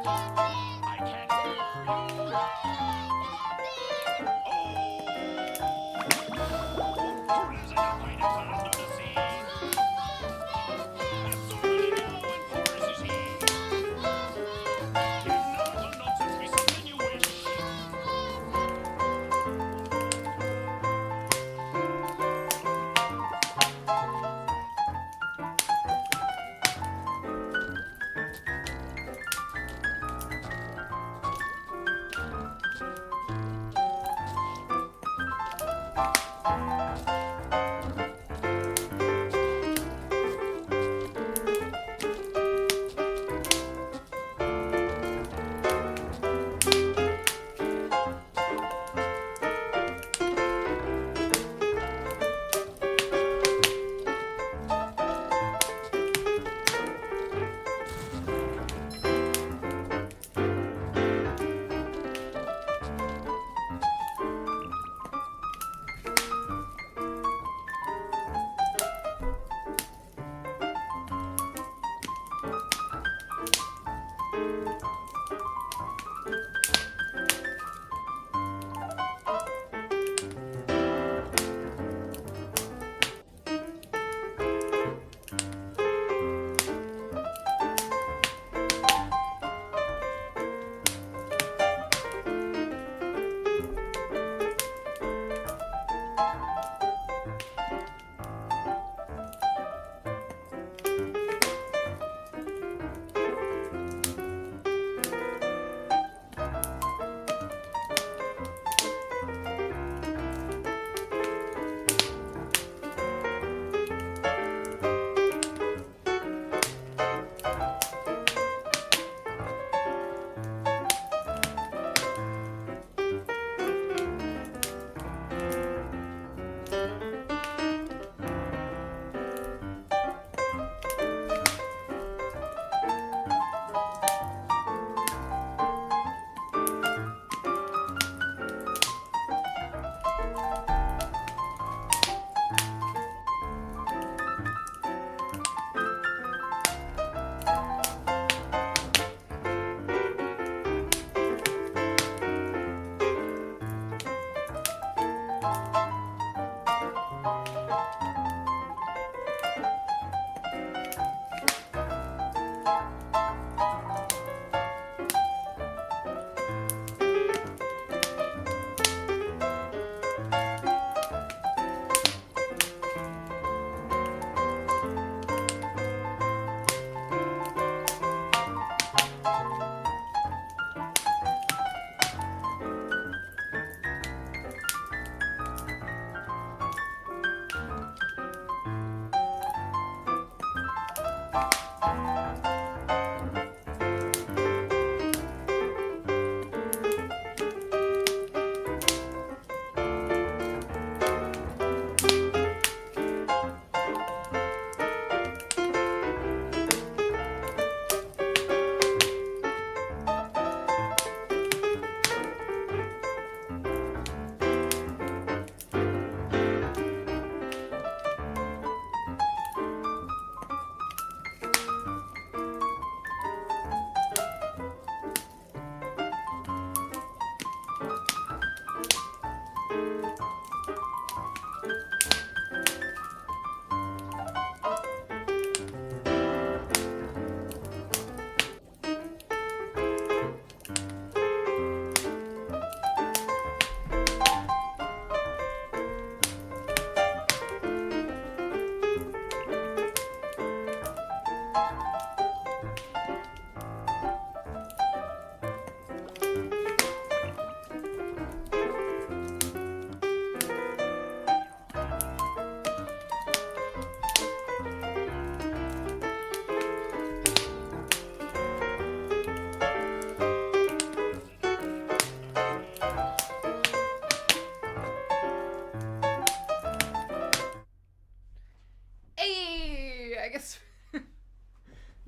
I can't hear you. Oh, who lives in a white cloud under the sea? Absorbent and yellow and porous is he. Give none of the nonsense, be something you wish.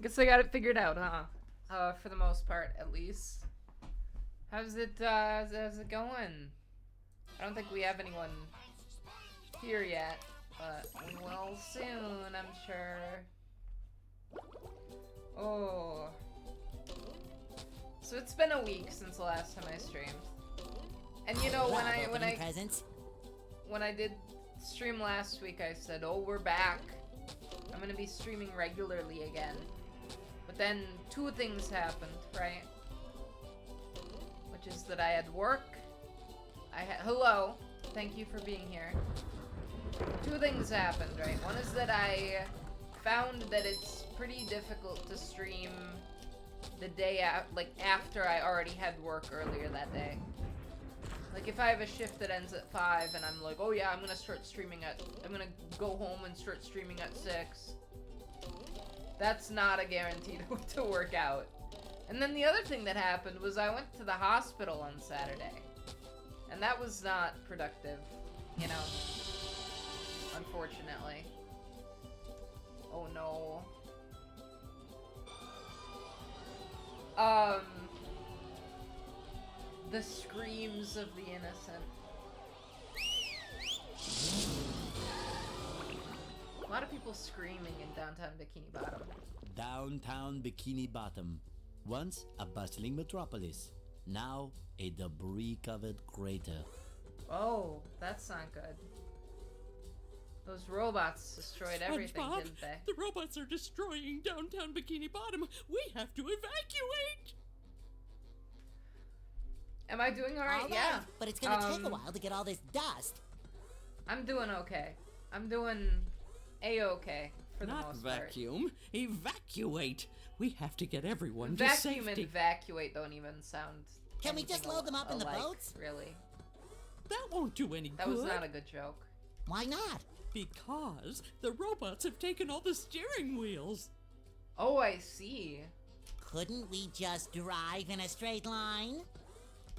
Guess I got it figured out, huh? For the most part, at least. How's it going? I don't think we have anyone here yet, but we will soon, I'm sure. Oh. So it's been a week since the last time I streamed. And you know, Presents. when I did stream last week, I said, "Oh, we're back. I'm gonna be streaming regularly again." But then two things happened, right? Which is that I had work. Hello, thank you for being here. Two things happened, right? One is that I found that it's pretty difficult to stream the day after I already had work earlier that day. Like if I have a shift that ends at 5 and I'm like, oh yeah, I'm gonna go home and start streaming at 6. That's not a guarantee to work out. And then the other thing that happened was I went to the hospital on Saturday. And that was not productive, you know, unfortunately. Oh no. The screams of the innocent. A lot of people screaming in downtown Bikini Bottom. Downtown Bikini Bottom. Once a bustling metropolis. Now a debris-covered crater. Oh, that's not good. Those robots destroyed everything, SpongeBob, didn't they? the robots are destroying downtown Bikini Bottom. We have to evacuate. Am I doing alright? All Yeah. right, but it's gonna take a while to get all this dust. I'm doing okay. I'm doing A-okay for the Not most part. vacuum, evacuate. We have to get everyone to Vacuum safety. and evacuate don't even sound. Can we just load them up in the alike, boats? Really? That won't do any That good. was not a good joke. Why not? Because the robots have taken all the steering wheels. Oh, I see. Couldn't we just drive in a straight line?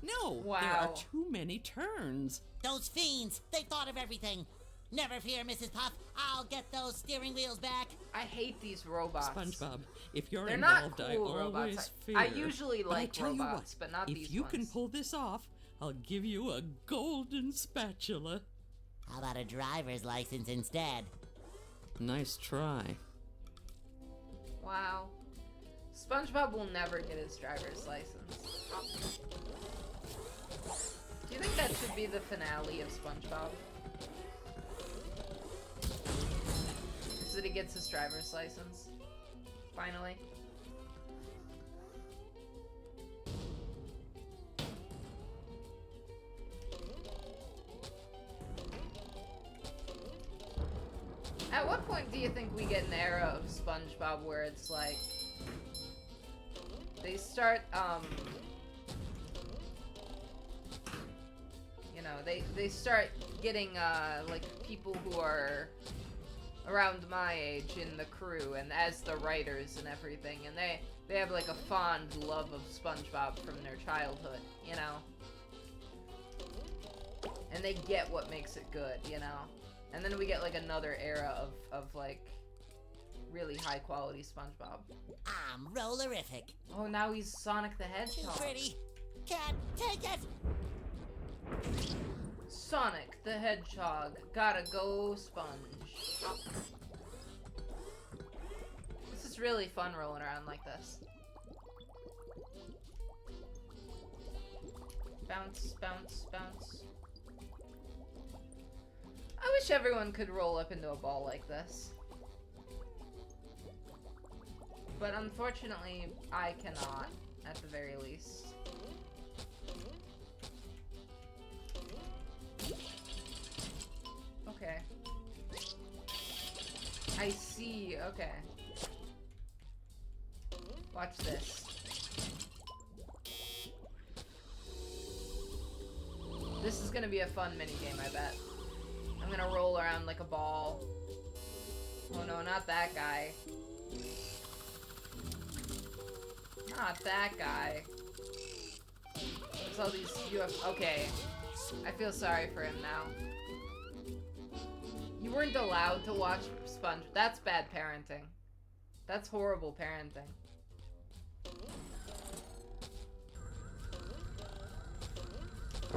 No, there Wow. are too many turns. Those fiends, they thought of everything. Never fear, Mrs. Puff. I'll get those steering wheels back. I hate these robots. SpongeBob, if you're They're not involved, I cool always robots. fear. I usually But I like tell you robots, what, but not these if you ones. can pull this off, I'll give you a golden spatula. How about a driver's license instead? Nice try. Wow. SpongeBob will never get his driver's license. Do you think that should be the finale of SpongeBob? Is that he gets his driver's license? Finally? At what point do you think we get an era of SpongeBob where it's like they start you know, they start getting like people who are around my age in the crew and as the writers and everything, and they have like a fond love of SpongeBob from their childhood, you know? And they get what makes it good, you know? And then we get like another era of like really high quality SpongeBob. I'm rollerific. Oh, now he's Sonic the Too Hedgehog. pretty. Can't take it. Sonic the Hedgehog. Gotta go, Sponge. This is really fun rolling around like this. Bounce, bounce, bounce. I wish everyone could roll up into a ball like this. But unfortunately, I cannot, at the very least. Okay. I see, okay. Watch this. This is gonna be a fun minigame, I bet. I'm gonna roll around like a ball. Oh no, not that guy. Not that guy. There's all these okay. I feel sorry for him now. You weren't allowed to watch Sponge. That's bad parenting. That's horrible parenting.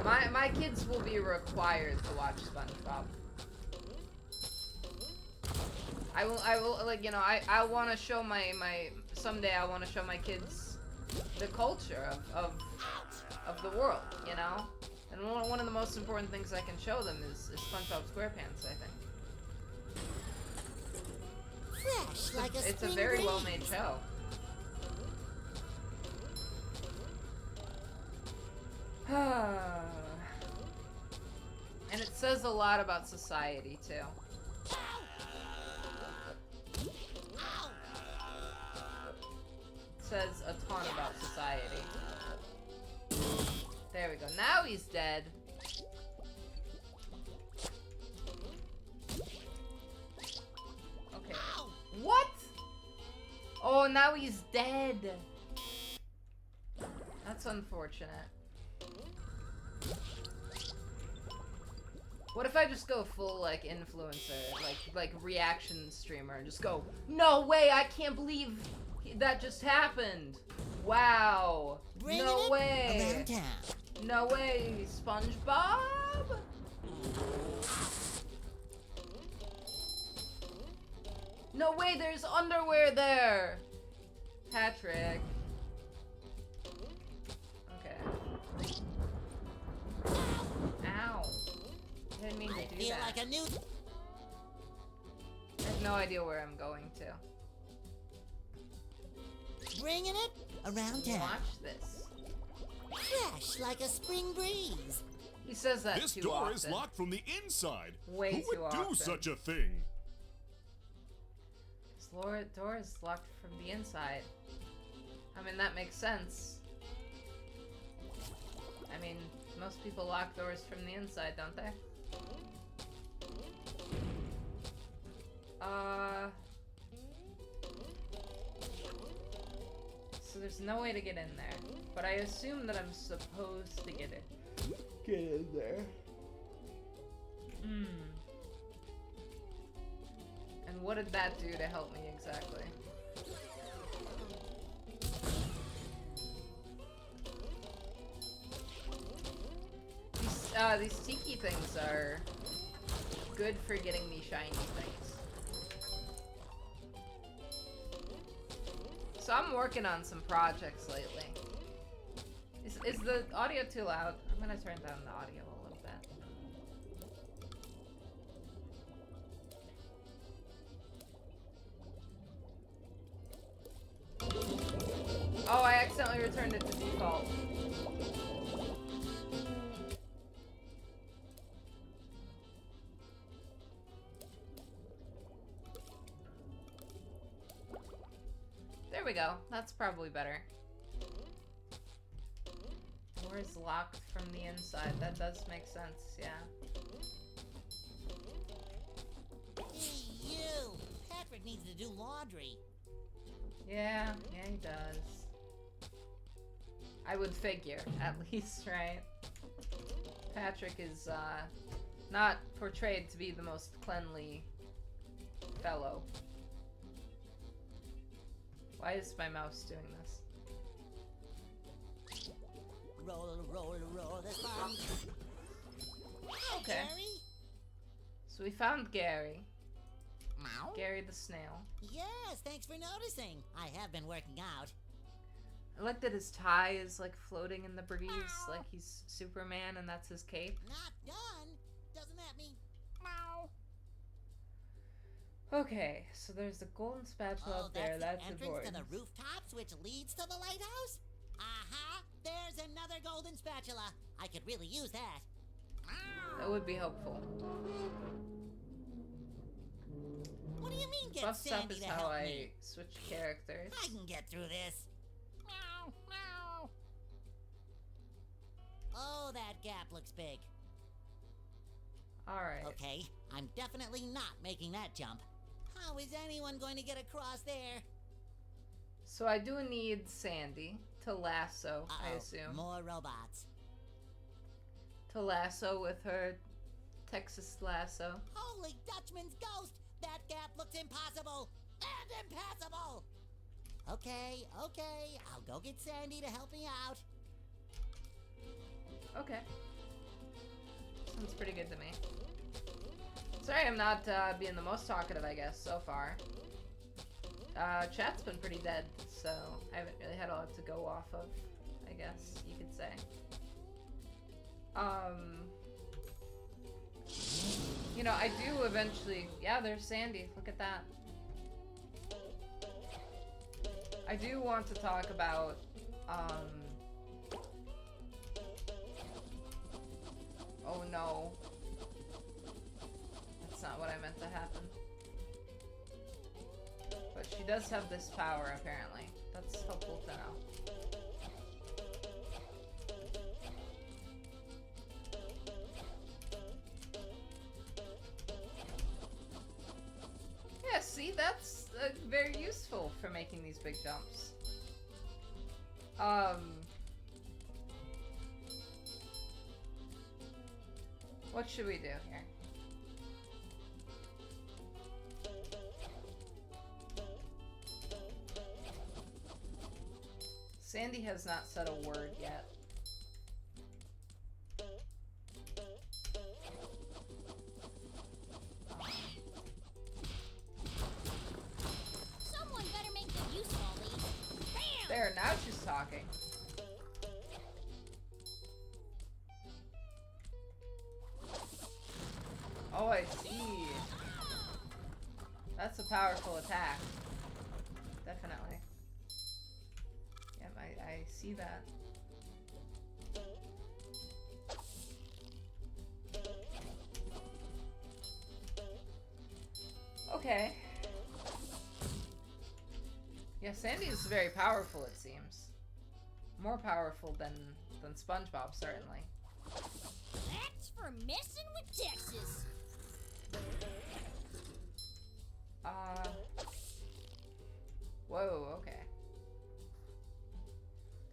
My kids will be required to watch SpongeBob. I will like, you know, I want to show someday I want to show my kids the culture of the world, you know? And one of the most important things I can show them is SpongeBob SquarePants, I think. Fresh like a It's a spring very breeze. well-made show. And it says a lot about society, too. It says a ton about society. There we go. Now he's dead. Okay. What? Oh, now he's dead. That's unfortunate. What if I just go full, like, influencer, like reaction streamer, and just go, no way, I can't believe that just happened. Wow. Bringing No it way. around town. No way, SpongeBob? No way, there's underwear there. Patrick. Okay. Ow. I didn't mean to do Feel that. like a new. I have no idea where I'm going to. Bringing it around town. Watch this. Fresh like a spring breeze. He says that This too door often. is locked from the inside. Way Who too would often. do such a thing? This door is locked from the inside. I mean, that makes sense. I mean, most people lock doors from the inside, don't they? So there's no way to get in there. But I assume that I'm supposed to get in there. And what did that do to help me exactly? These tiki things are good for getting me shiny things. So I'm working on some projects lately. Is the audio too loud? I'm gonna turn down the audio a little bit. Oh, I accidentally returned it to default. There we go. That's probably better. Door is locked from the inside. That does make sense, yeah. Hey, you! Patrick needs to do laundry. Yeah, he does. I would figure, at least, right? Patrick is, not portrayed to be the most cleanly fellow. Why is my mouse doing this? Roll, roll, roll the song. Hi, Okay. Gary. So we found Gary. Meow. Gary the snail. Yes, thanks for noticing. I have been working out. I like that his tie is like floating in the breeze, like he's Superman and that's his cape. Not done. Doesn't that mean? Meow. Okay, so there's the golden spatula Oh, up there, that's the entrance important. to the rooftops, which leads to the lighthouse? Aha! There's another golden spatula. I could really use that. That would be helpful. What do you mean get Buff stuff Sandy is to how help I me? switch characters. I can get through this. Meow, meow. Oh, that gap looks big. Alright. Okay, I'm definitely not making that jump. How is anyone going to get across there? So I do need Sandy to lasso, I Uh-oh, assume. more robots. To lasso with her Texas lasso. Holy Dutchman's ghost! That gap looks impossible! And impassable! Okay, I'll go get Sandy to help me out. Okay. Sounds pretty good to me. Sorry I'm not being the most talkative, I guess, so far. Chat's been pretty dead, so I haven't really had a lot to go off of, I guess you could say. You know, I do eventually... Yeah, there's Sandy. Look at that. I do want to talk about, oh no. That's not what I meant to happen. But she does have this power, apparently. That's helpful to know. Yeah, see, that's very useful for making these big jumps. What should we do here? Sandy has not said a word yet. Someone better make good use of all these. Bam! There, now she's talking. Oh, I see. That's a powerful attack. Definitely. Yep, I see that. Okay. Yeah, Sandy is very powerful, it seems. More powerful than SpongeBob, certainly. That's for messing with Texas. Whoa, okay.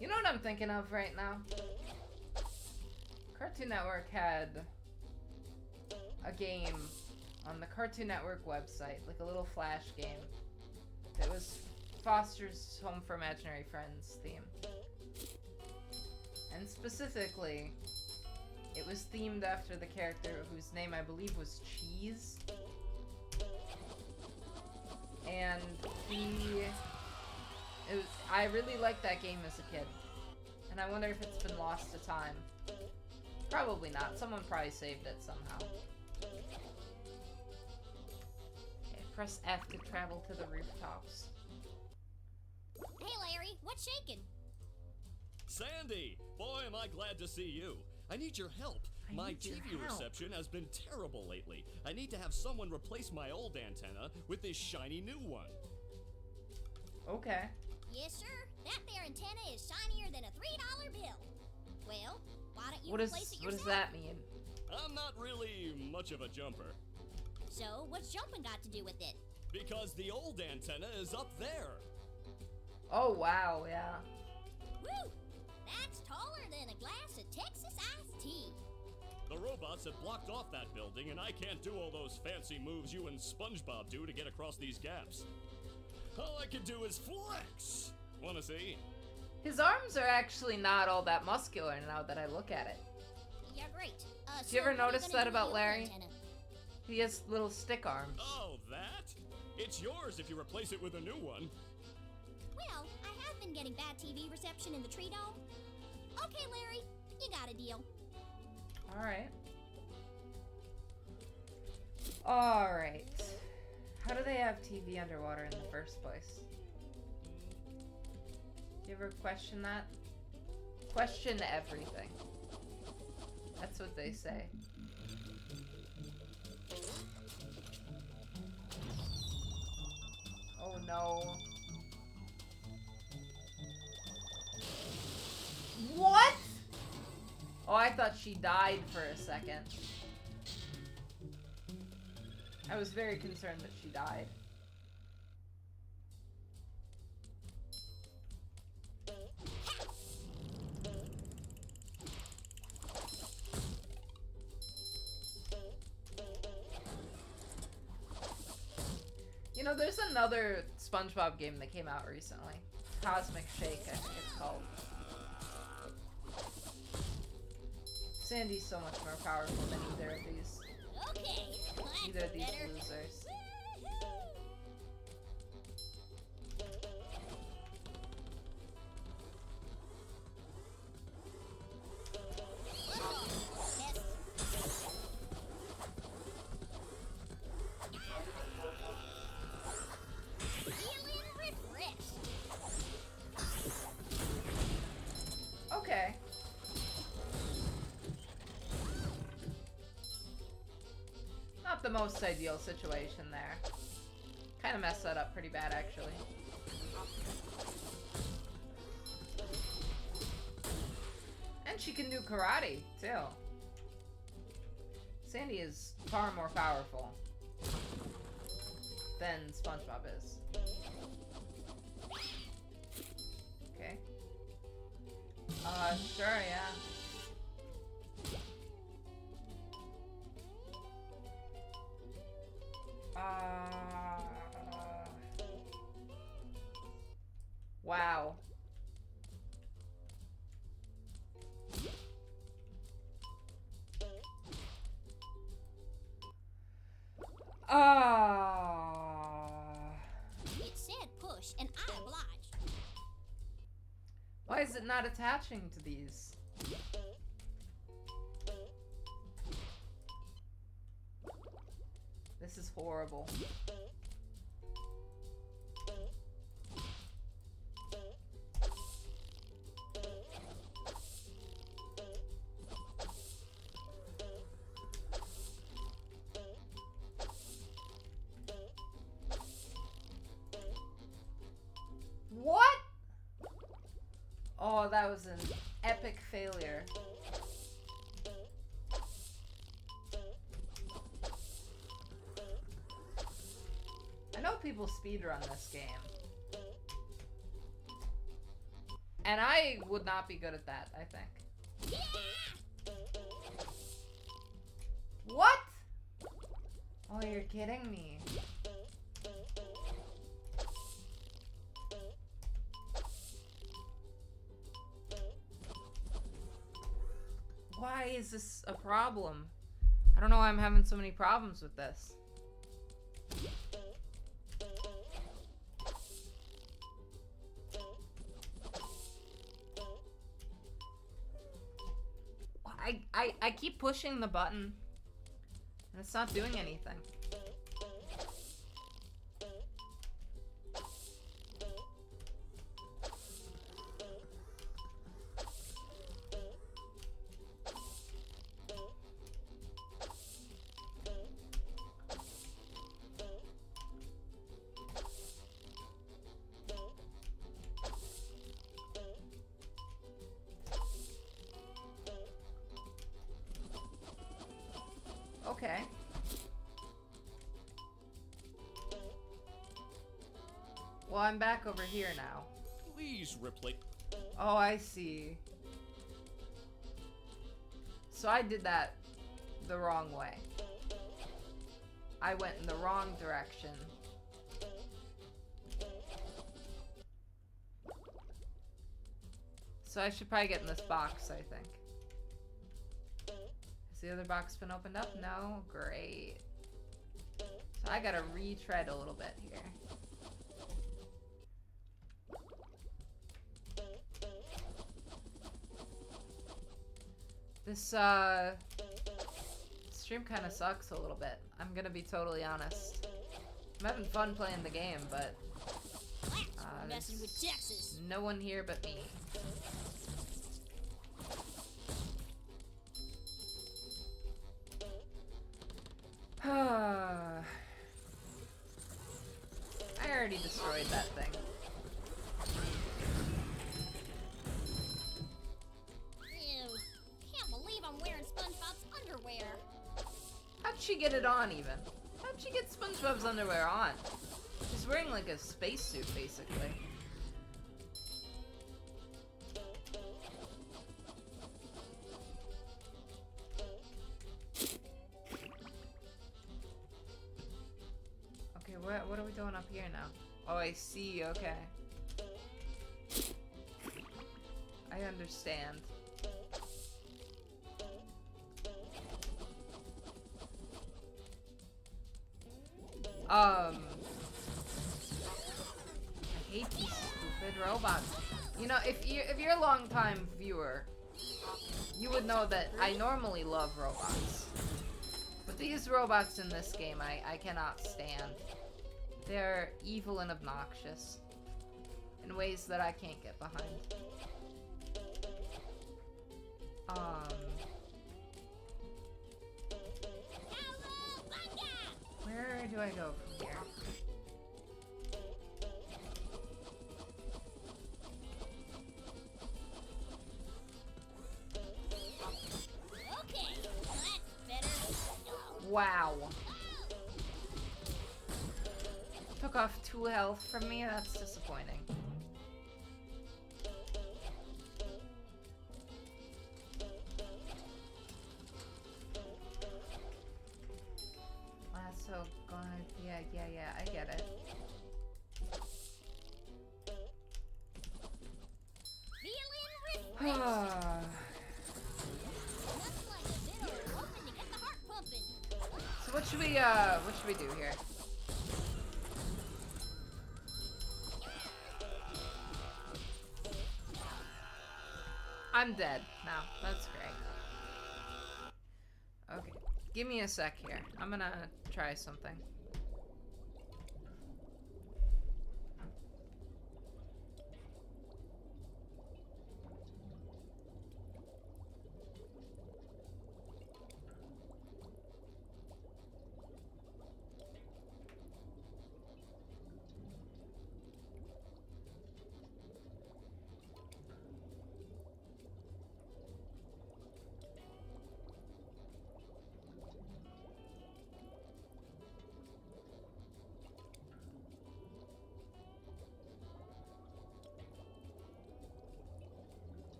You know what I'm thinking of right now? Cartoon Network had a game on the Cartoon Network website, like a little flash game. It was Foster's Home for Imaginary Friends theme. And specifically, it was themed after the character whose name I believe was Cheese. And I really liked that game as a kid. And I wonder if it's been lost to time. Probably not. Someone probably saved it somehow. Okay, press F to travel to the rooftops. Hey, Larry, what's shaking? Sandy! Boy, am I glad to see you. I need your help. My TV reception has been terrible lately. I need to have someone replace my old antenna with this shiny new one. Okay. Yes, sir. That there antenna is shinier than a $3 bill. Well, why don't you What replace it does yourself? that mean? I'm not really much of a jumper. So, what's jumping got to do with it? Because the old antenna is up there. Oh wow, yeah. Woo! That's taller than a glass of Texas iced tea. The robots have blocked off that building, and I can't do all those fancy moves you and SpongeBob do to get across these gaps. All I can do is flex! Wanna see? His arms are actually not all that muscular now that I look at it. Yeah, great. Did you ever what are notice gonna that do with about the Larry? antenna? He has little stick arms. Oh, that? It's yours if you replace it with a new one. Well, I have been getting bad TV reception in the tree dome. Okay, Larry, you got a deal. Alright. Alright. How do they have TV underwater in the first place? You ever question that? Question everything. That's what they say. Oh no. What? Oh, I thought she died for a second. I was very concerned that she died. You know, there's another SpongeBob game that came out recently. Cosmic Shake, I think it's called. Sandy's so much more powerful than either of these. Okay, Either of these better. losers. not the most ideal situation there. Kind of messed that up pretty bad, actually. And she can do karate, too. Sandy is far more powerful than SpongeBob is. Okay. Sure, yeah. Wow. It said push, and I obliged. Why is it not attaching to these? This is horrible. What? Oh, that was an epic failure. I know people speedrun this game. And I would not be good at that, I think. What? Oh, you're kidding me. Why is this a problem? I don't know why I'm having so many problems with this. I keep pushing the button and it's not doing anything. Okay. Well, I'm back over here now. Please replace. Oh, I see. So I did that the wrong way. I went in the wrong direction. So I should probably get in this box, I think. Has the other box been opened up? No? Great. So I gotta retread a little bit here. This, stream kind of sucks a little bit. I'm gonna be totally honest. I'm having fun playing the game, but Messing with Texas. no one here but me. I already destroyed that thing. Ew. Can't believe I'm wearing SpongeBob's underwear. How'd she get it on, even? How'd she get SpongeBob's underwear on? She's wearing like a spacesuit, basically. Okay, what are we doing up here now? Oh, I see, okay. I understand. I hate these stupid robots. You know, if you're a long-time viewer, you would know that I normally love robots. But these robots in this game, I cannot stand. They're evil and obnoxious in ways that I can't get behind. Cowabunga! Wow. Took off 2 health from me. That's disappointing. Lasso, God, yeah, I get it. Feeling refreshed. Nothing like a bit of roping to get the heart pumping. So what should we do here? I'm dead now. That's great. Okay. Give me a sec here. I'm gonna try something.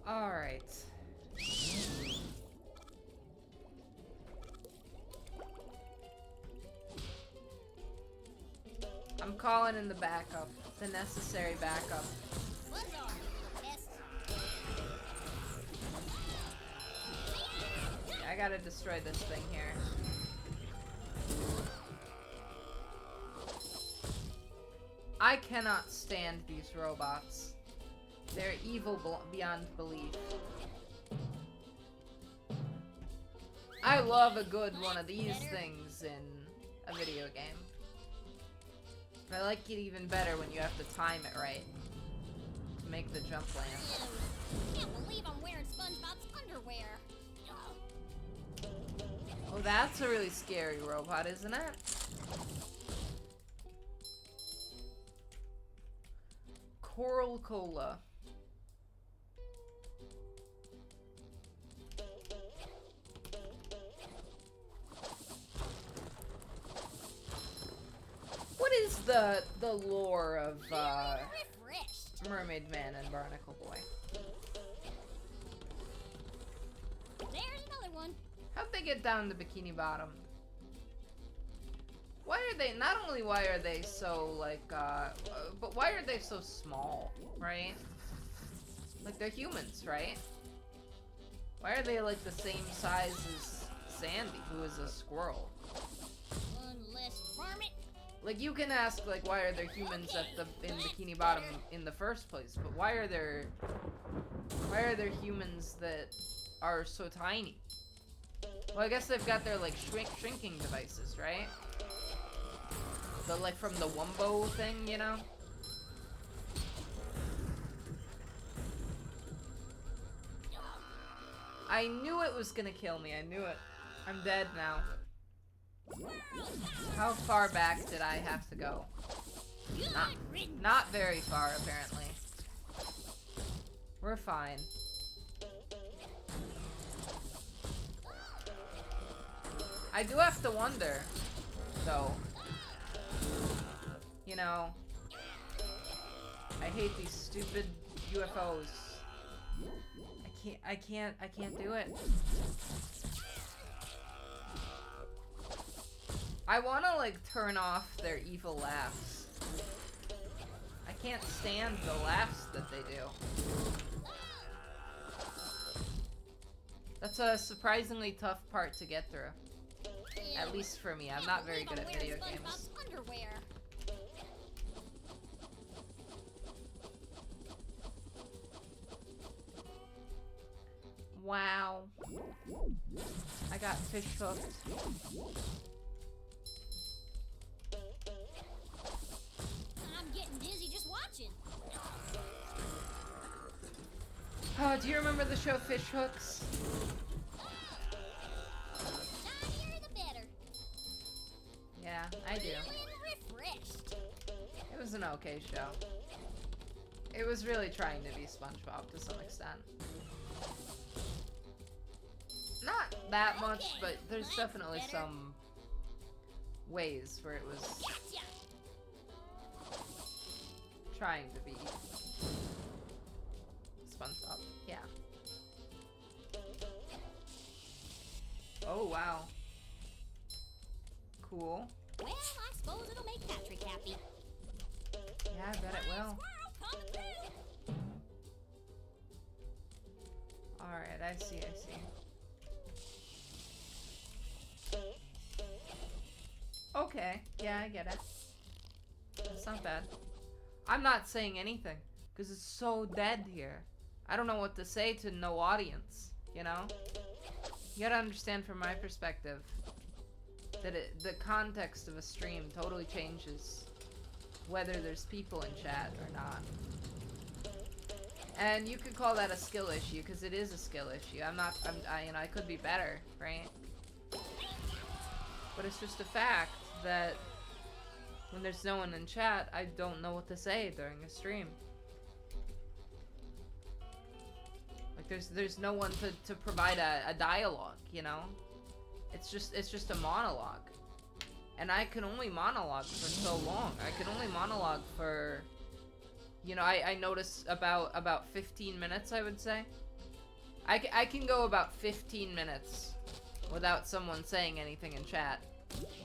Alright. I'm calling in the backup. The necessary backup. Buzz off, pest. I gotta destroy this thing here. I cannot stand these robots. They're evil beyond belief. I love a good one of these things in a video game. But I like it even better when you have to time it right to make the jump land. Can't believe I'm wearing SpongeBob's underwear. Oh, that's a really scary robot, isn't it? Coral Cola. What is the lore of Refreshed. Mermaid Man and Barnacle Boy? There's another one. How'd they get down to Bikini Bottom? Why are they, not only why are they so, like, but why are they so small, right? Like, they're humans, right? Why are they, like, the same size as Sandy, who is a squirrel? One less varmint. Like, you can ask, like, why are there humans in Bikini Bottom in the first place, but why are there humans that are so tiny? Well, I guess they've got their, like, shrinking devices, right? The, like, from the Wumbo thing, you know? I knew it was gonna kill me, I knew it. I'm dead now. How far back did I have to go? Not very far, apparently. We're fine. I do have to wonder, though. You know, I hate these stupid UFOs. I can't do it. I wanna, like, turn off their evil laughs. I can't stand the laughs that they do. That's a surprisingly tough part to get through. At least for me, I'm not very good at video games. Underwear. Wow. I got fish hooked. I'm getting dizzy just watching. Oh, do you remember the show Fish Hooks? Shinier the better. Yeah, I do. Feeling refreshed. It was an okay show. It was really trying to be SpongeBob to some extent. Not that much, but there's definitely some ways where it was Gotcha. trying to be SpongeBob. Yeah. Oh, wow. Cool. Well, I suppose it'll make Patrick happy. Yeah, I bet it will. Squirrel coming through. Alright, I see, I see. Okay, yeah, I get it. That's not bad. I'm not saying anything, because it's so dead here. I don't know what to say to no audience, you know? You gotta understand from my perspective that the context of a stream totally changes whether there's people in chat or not. And you could call that a skill issue, because it is a skill issue. I could be better, right? But it's just a fact that when there's no one in chat, I don't know what to say during a stream. Like there's no one to provide a dialogue, you know? It's just a monologue. And I can only monologue for so long. I can only monologue for, you know, I notice about 15 minutes, I would say. I can go about 15 minutes without someone saying anything in chat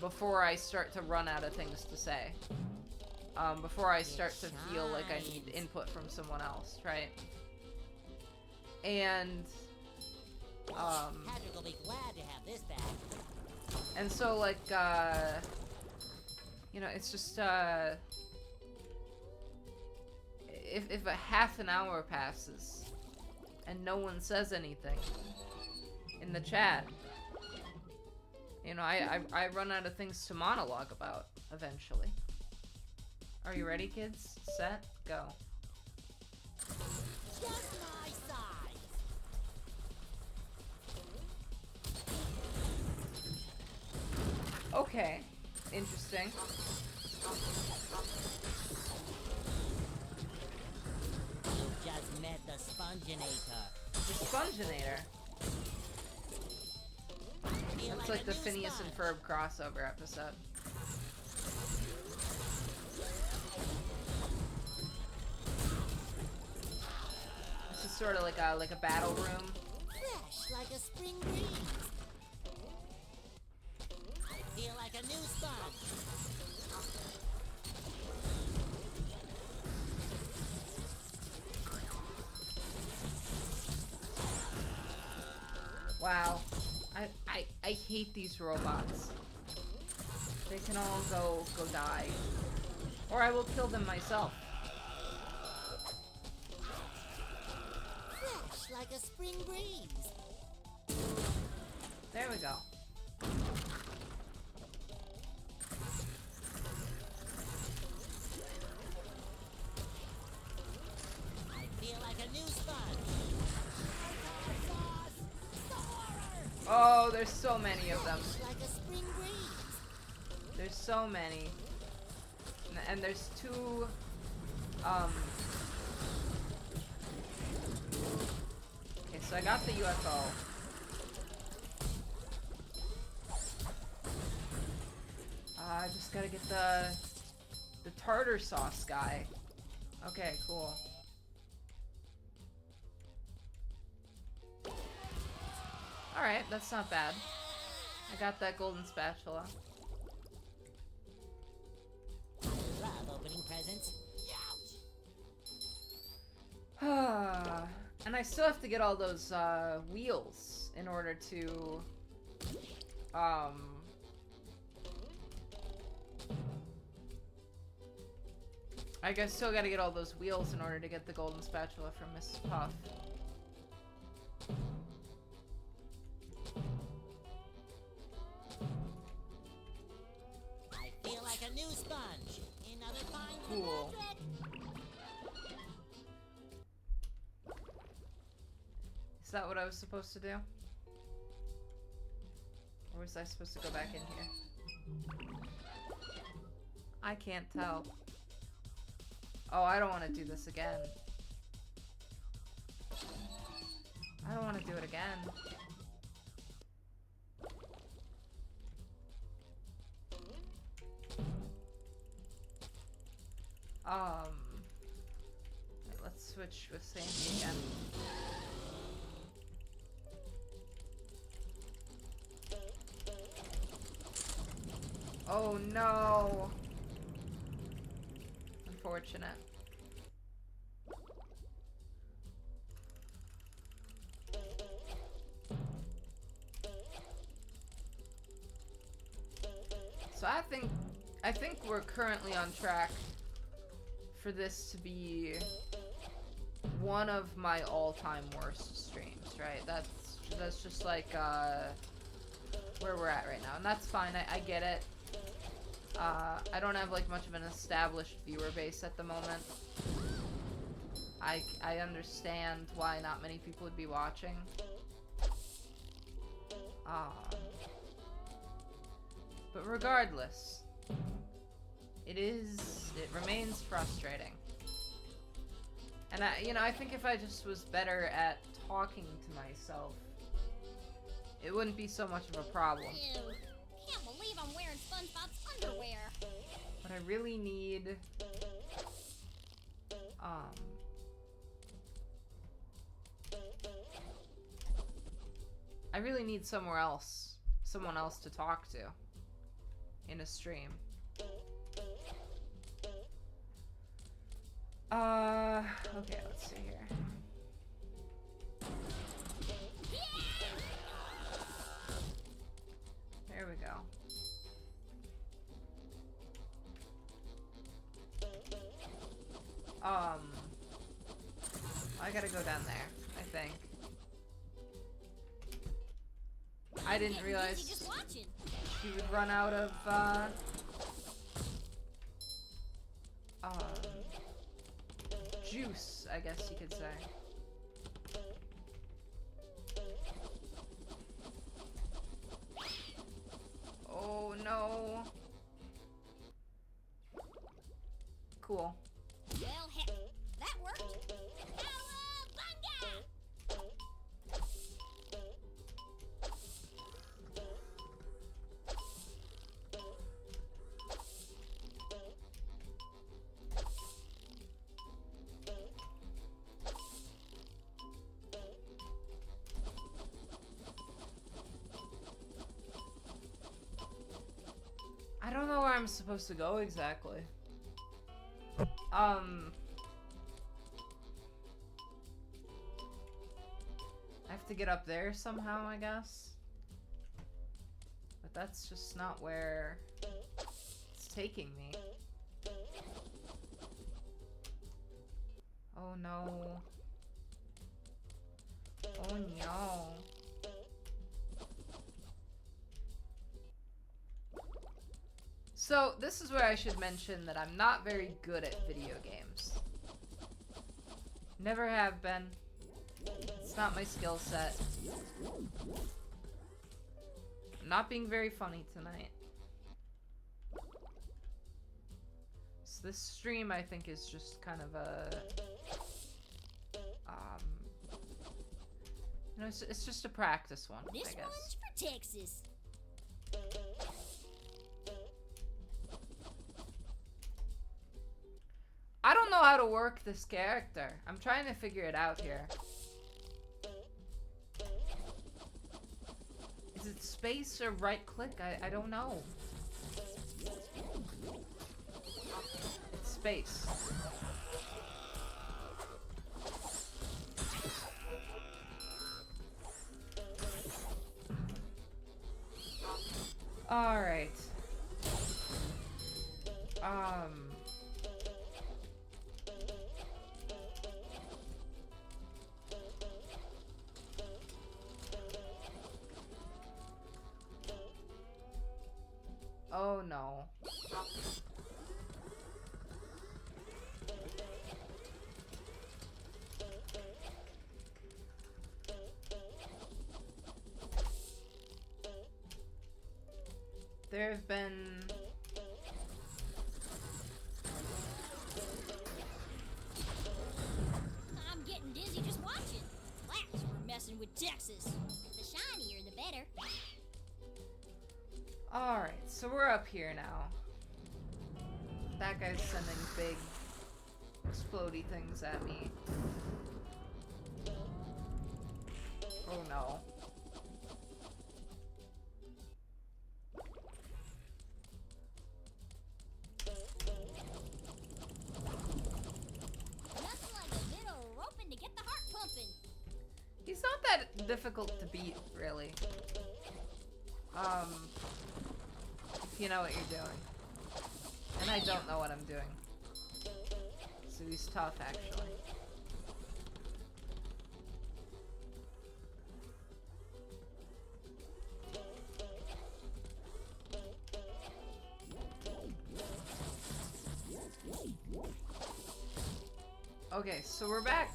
before I start to run out of things to say. Before I start to feel like I need input from someone else, right? And Patrick will be glad to have this back. and so like you know, it's just if a half an hour passes and no one says anything in the chat, you know, I run out of things to monologue about eventually. Are you ready, kids? Set, go. Just my size. Okay, interesting. Just met the Sponginator. The Sponginator. Feel It's like a the new Phineas and sponge. Ferb crossover episode. This is sort of like a battle room. Fresh like a spring breeze. Feel like a new sponge. Wow. I hate these robots. They can all go die. Or I will kill them myself. Fresh like a spring breeze. There we go. I feel like a new sponge. Oh, there's so many of them. Fresh like a spring breeze. There's so many. And there's two, okay, so I got the UFO. I just gotta get the tartar sauce guy. Okay, cool. Alright, that's not bad. I got that golden spatula. Love opening presents. And I still have to get all those wheels in order to I guess still gotta get all those wheels in order to get the golden spatula from Mrs. Puff. new sponge. Another find for Cool. Mildred. Is that what I was supposed to do? Or was I supposed to go back in here? I can't tell. Oh, I don't want to do this again. I don't want to do it again. Wait, let's switch with Sandy again. Oh no! Unfortunate. So I think we're currently on track for this to be one of my all-time worst streams, right? That's just like where we're at right now, and that's fine. I get it. I don't have like much of an established viewer base at the moment. I understand why not many people would be watching. But regardless, it remains frustrating. And I think if I just was better at talking to myself, it wouldn't be so much of a problem. Ew. Can't believe I'm wearing SpongeBob's underwear. But I really need, I really need someone else to talk to in a stream. Okay, let's see here. There we go. I gotta go down there, I think. I didn't realize Just watching. he would run out of, juice, I guess you could say. Oh no. Cool. Well, heck, that worked. Cowabunga! I don't know where I'm supposed to go exactly. I have to get up there somehow, I guess. But that's just not where it's taking me. Oh no. Oh no. So, this is where I should mention that I'm not very good at video games. Never have been. It's not my skill set. I'm not being very funny tonight. So this stream, I think, is just kind of a... you know, it's just a practice one, This I guess. one's for Texas. I don't know how to work this character. I'm trying to figure it out here. Is it space or right click? I don't know. It's space. Alright. Oh no. There have been... I'm getting dizzy just watching. Flaps for messing with Texas. The shinier, the better. Alright, so we're up here now. That guy's sending big explodey things at me. Oh no. Nothing like a little roping to get the heart pumping. He's not that difficult to beat, really. If you know what you're doing. And I don't know what I'm doing. So he's tough, actually. Okay, so we're back.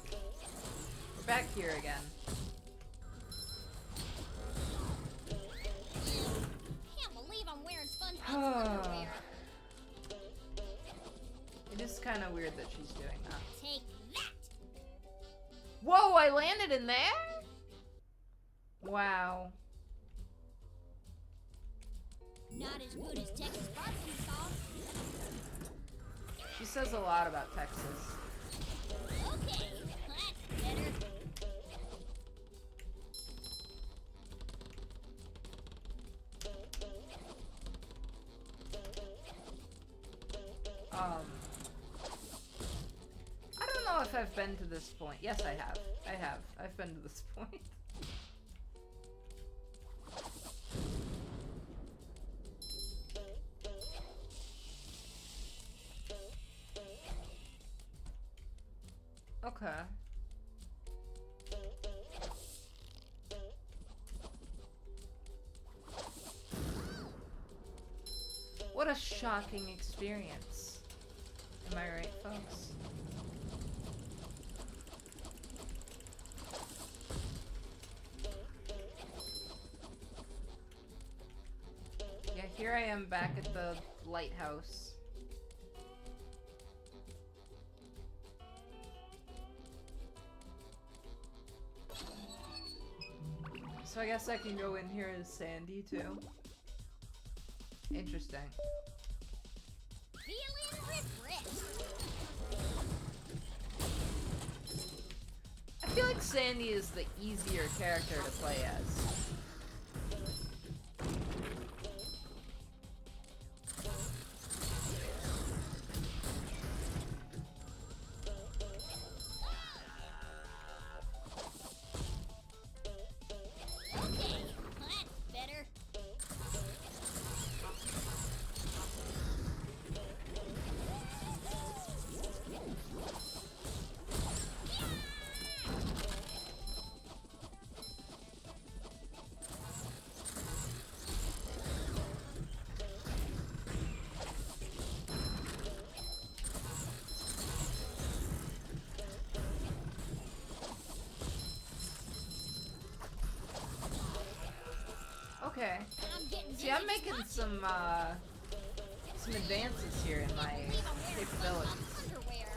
We're back here again. Can't believe I'm wearing SpongeBob's underwear. It is kind of weird that she's doing that. Take that! Whoa, I landed in there? Wow. Not as good as Texas barbecue sauce. She says a lot about Texas. Okay, that's better. I don't know if I've been to this point. Yes, I have. I have. I've been to this point. Okay. What a shocking experience. Am I right, folks? Yeah, here I am back at the lighthouse. So I guess I can go in here as Sandy too. Interesting. Feeling refreshed. I feel like Sandy is the easier character to play as. Okay, that's better. Okay. I'm getting See, I'm dizzy making just some advances here in my believe I'm wearing capabilities. SpongeBob's underwear.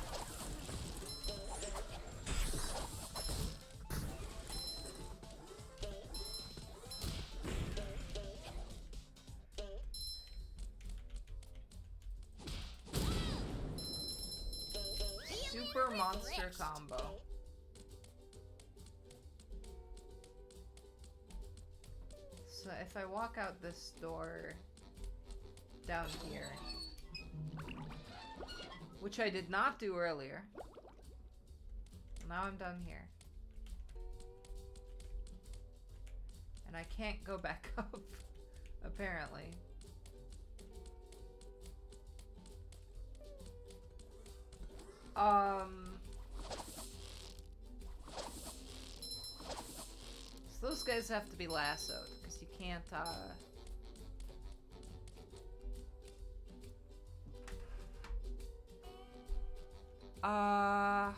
Super monster combo. So if I walk out this door down here, which I did not do earlier, now I'm down here. And I can't go back up, apparently. So those guys have to be lassoed, because you can't, Oh,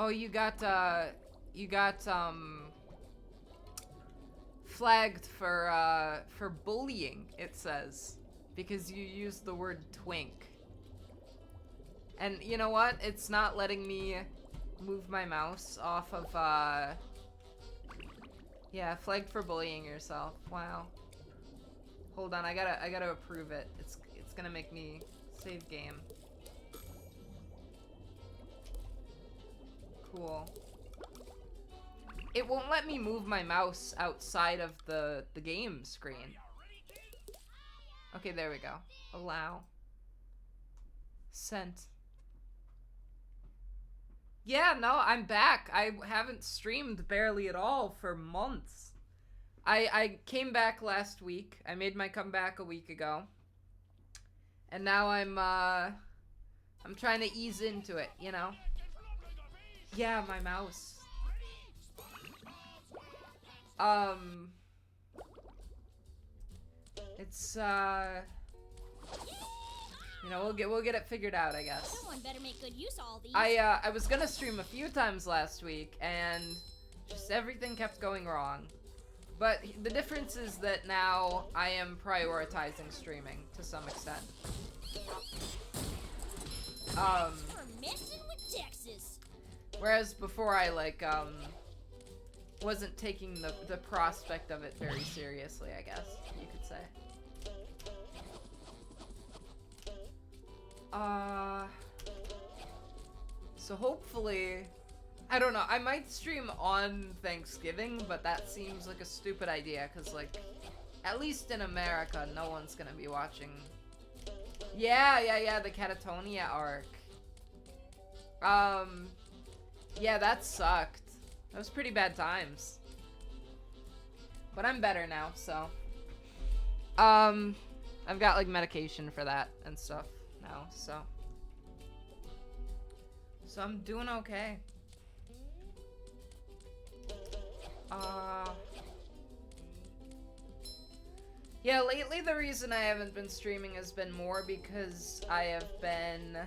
you got flagged for bullying, it says, because you used the word twink. And you know what? It's not letting me move my mouse off of, yeah, flagged for bullying yourself. Wow. Hold on, I gotta approve it. It's gonna make me save game. Cool. It won't let me move my mouse outside of the game screen. Okay, there we go. Allow. Sent. Yeah, no, I'm back. I haven't streamed barely at all for months. I came back last week. I made my comeback a week ago. And now I'm trying to ease into it, you know? Yeah, my mouse. It's you know, we'll get it figured out, I guess. Someone better make good use of all these. I was gonna stream a few times last week, and just everything kept going wrong. But the difference is that now I am prioritizing streaming to some extent. We're messing with Texas. Whereas before I wasn't taking the prospect of it very seriously, I guess you could say. So hopefully, I don't know, I might stream on Thanksgiving, but that seems like a stupid idea, because, like, at least in America, no one's gonna be watching. Yeah, the Catatonia arc. Yeah, that sucked. That was pretty bad times. But I'm better now, so. I've got, like, medication for that and stuff now, so. So I'm doing okay. Yeah, lately the reason I haven't been streaming has been more because I have been,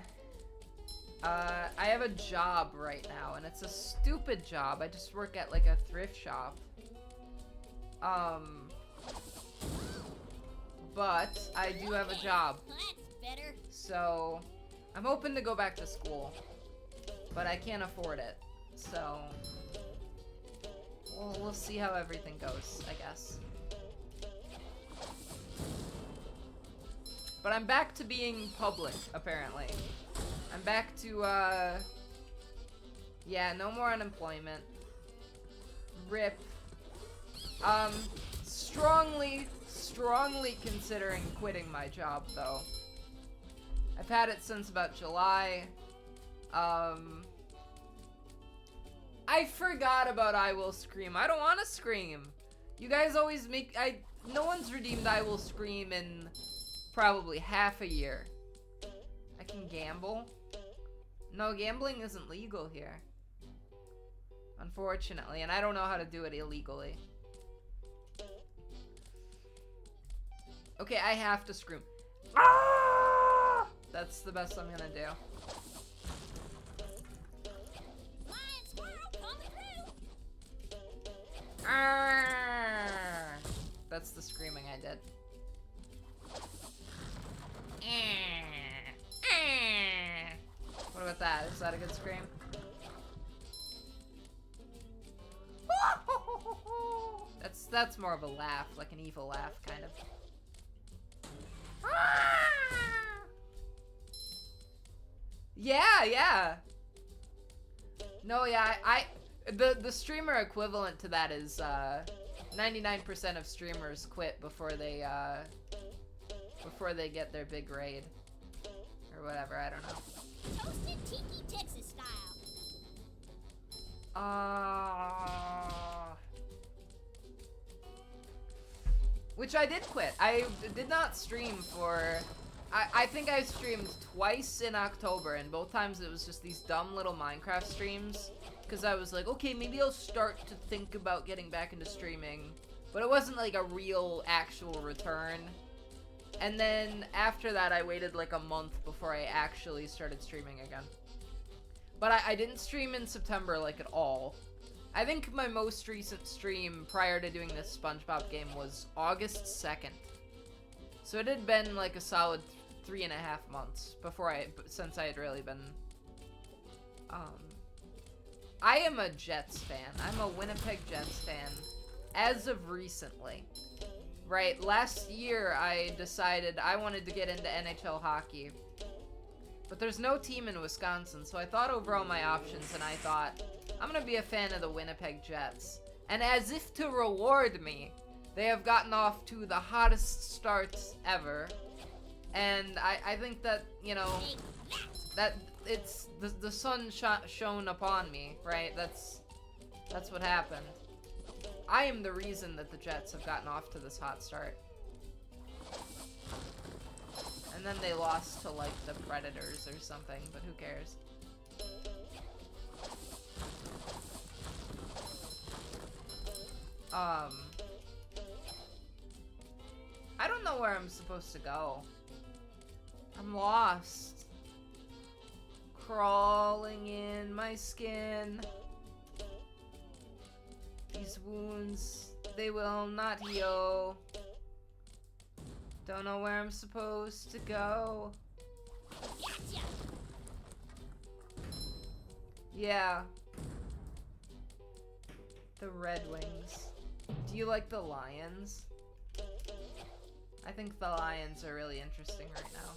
I have a job right now, and it's a stupid job. I just work at, like, a thrift shop. But I do have a job. That's better. So, I'm hoping to go back to school. But I can't afford it. So, we'll see how everything goes, I guess. But I'm back to being public, apparently. I'm back to, yeah, no more unemployment. RIP. Strongly considering quitting my job, though. I've had it since about July. I forgot about I Will Scream. I don't want to scream. You guys always make... No one's redeemed I Will Scream in probably half a year. I can gamble. No, gambling isn't legal here. Unfortunately, and I don't know how to do it illegally. Okay, I have to scream. Ah! That's the best I'm gonna do. Lion squirrel coming through. Arrgh. That's the screaming I did. What about that? Is that a good scream? That's more of a laugh, like an evil laugh, kind of. Yeah. No, yeah, the streamer equivalent to that is 99% of streamers quit before they get their big raid or whatever. I don't know. Toasted tiki Texas style. Which I did quit. I did not stream for... I think I streamed twice in October, and both times it was just these dumb little Minecraft streams. Because I was like, okay, maybe I'll start to think about getting back into streaming. But it wasn't like a real, actual return. And then after that, I waited like a month before I actually started streaming again. But I didn't stream in September, like, at all. I think my most recent stream prior to doing this SpongeBob game was August 2nd. So it had been like a solid 3.5 months since I had really been, I am a Jets fan. I'm a Winnipeg Jets fan as of recently. Right, last year I decided I wanted to get into NHL hockey. But there's no team in Wisconsin, so I thought over all my options and I thought, I'm gonna be a fan of the Winnipeg Jets. And as if to reward me, they have gotten off to the hottest starts ever. And I think that, you know, that it's the sun shone upon me, right? That's what happened. I am the reason that the Jets have gotten off to this hot start. And then they lost to, like, the Predators or something, but who cares? I don't know where I'm supposed to go. I'm lost. Crawling in my skin. These wounds, they will not heal. Don't know where I'm supposed to go. Gotcha. Yeah. The Red Wings. Do you like the Lions? I think the Lions are really interesting right now.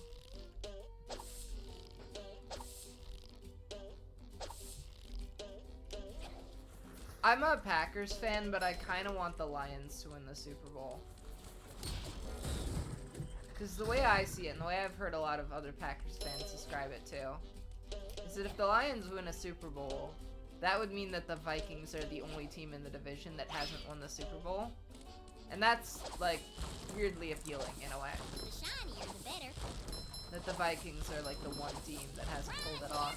I'm a Packers fan, but I kind of want the Lions to win the Super Bowl. Because the way I see it, and the way I've heard a lot of other Packers fans describe it too, is that if the Lions win a Super Bowl, that would mean that the Vikings are the only team in the division that hasn't won the Super Bowl. And that's, like, weirdly appealing in a way. The shinier, the better. That the Vikings are, like, the one team that hasn't pulled it off.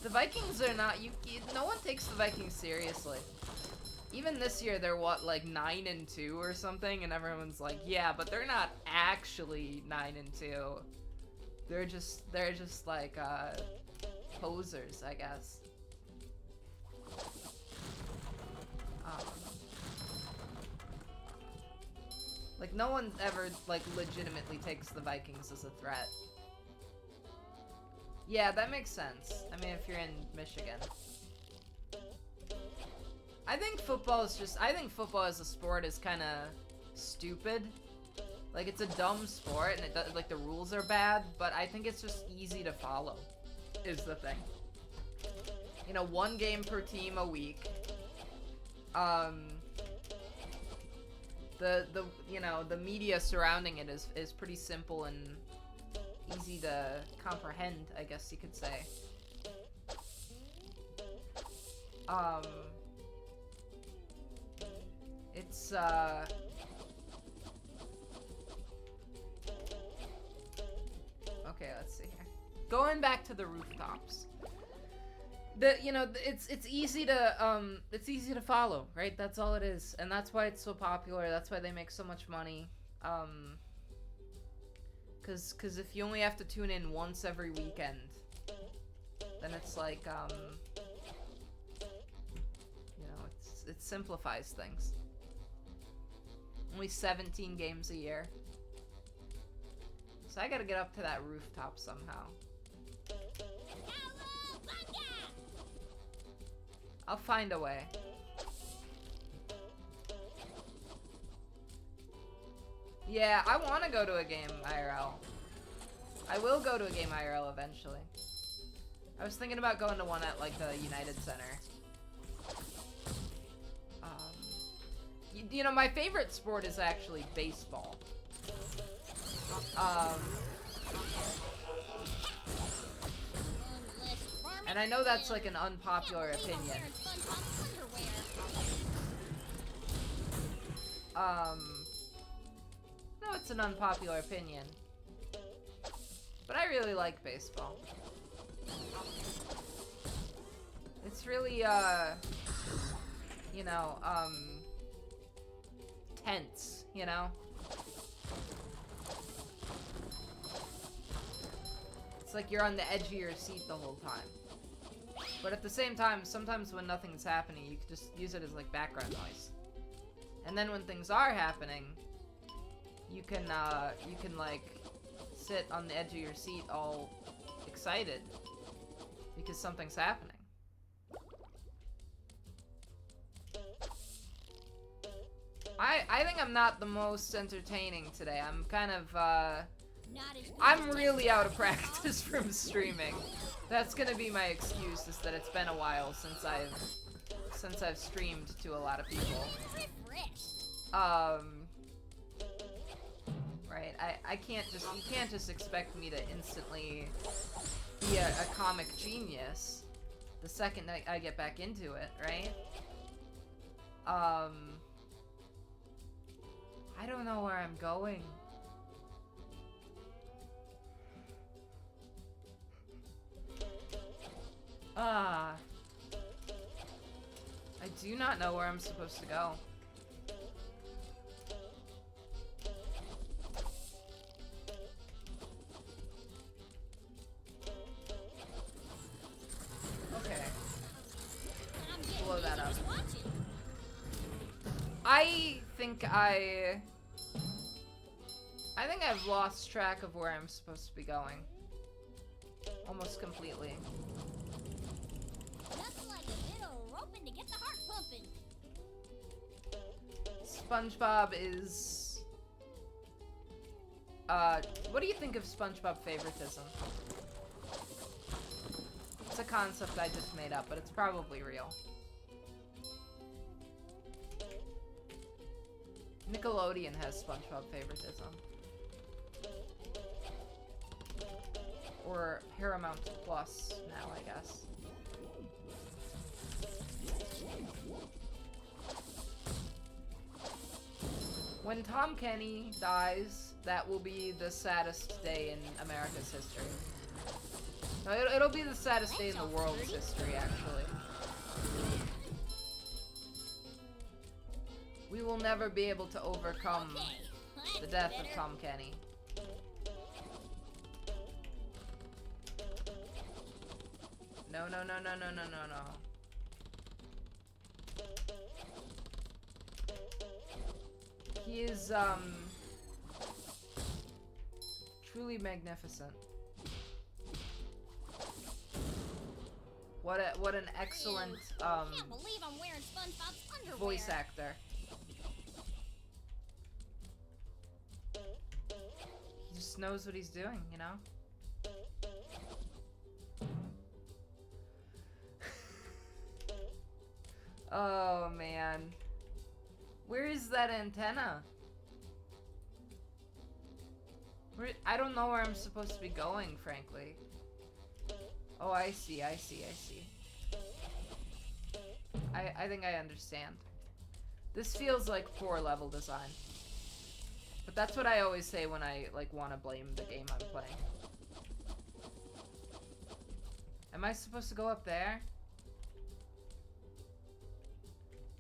The Vikings are not, no one takes the Vikings seriously. Even this year, they're what, like 9-2 or something, and everyone's like, yeah, but they're not actually 9-2. They're just like, posers, I guess. Like, no one ever, like, legitimately takes the Vikings as a threat. Yeah, that makes sense. I mean, if you're in Michigan. I think football as a sport is kind of stupid. Like, it's a dumb sport, and like, the rules are bad, but I think it's just easy to follow, is the thing. You know, 1 game per team a week. You know, the media surrounding it is pretty simple and easy to comprehend, I guess you could say. It's okay, let's see here. Going back to the rooftops. It's easy to follow, right? That's all it is. And that's why it's so popular. That's why they make so much money. Cause if you only have to tune in once every weekend, then it's like, you know, it simplifies things. Only 17 games a year. So I gotta get up to that rooftop somehow. I'll find a way. Yeah, I want to go to a game IRL. I will go to a game IRL eventually. I was thinking about going to one at, like, the United Center. You know, my favorite sport is actually baseball. And I know that's, like, an unpopular opinion. No, it's an unpopular opinion. But I really like baseball. It's really, you know, tense, you know? It's like you're on the edge of your seat the whole time. But at the same time, sometimes when nothing's happening, you can just use it as like background noise. And then when things are happening, you can like sit on the edge of your seat all excited because something's happening. I think I'm not the most entertaining today. I'm kind of Not as good I'm as really Texas out of Roadhouse. practice from streaming. That's gonna be my excuse, is that it's been a while since I've streamed to a lot of people. Refreshed. Right, you can't just expect me to instantly be a comic genius the second I get back into it, right? I don't know where I'm going. I do not know where I'm supposed to go. Okay. I'm getting Blow that dizzy up. just watching. I think I've lost track of where I'm supposed to be going. Almost completely. Nothing like a bit of roping to get the heart pumping. SpongeBob is... what do you think of SpongeBob favoritism? It's a concept I just made up, but it's probably real. Nickelodeon has SpongeBob favoritism. Or Paramount Plus now, I guess. When Tom Kenny dies, that will be the saddest day in America's history. No, it'll be the saddest day in the world's history, actually. We will never be able to overcome Okay, that's the death of better. Tom Kenny. No, no, no, no, no, no, no, no. He is, truly magnificent. What an excellent, Can't believe I'm wearing SpongeBob's underwear. voice actor. He just knows what he's doing, you know? Oh, man. Where is that antenna? I don't know where I'm supposed to be going, frankly. Oh, I see, I see, I see. I think I understand. This feels like poor level design. But that's what I always say when I, like, want to blame the game I'm playing. Am I supposed to go up there?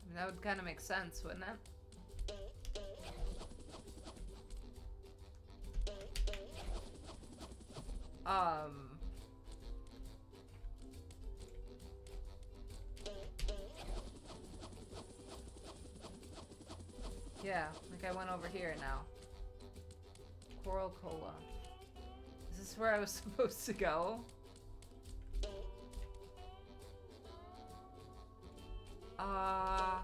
I mean, that would kind of make sense, wouldn't it? Yeah, like I went over here now. Coral Cola. Is this where I was supposed to go? I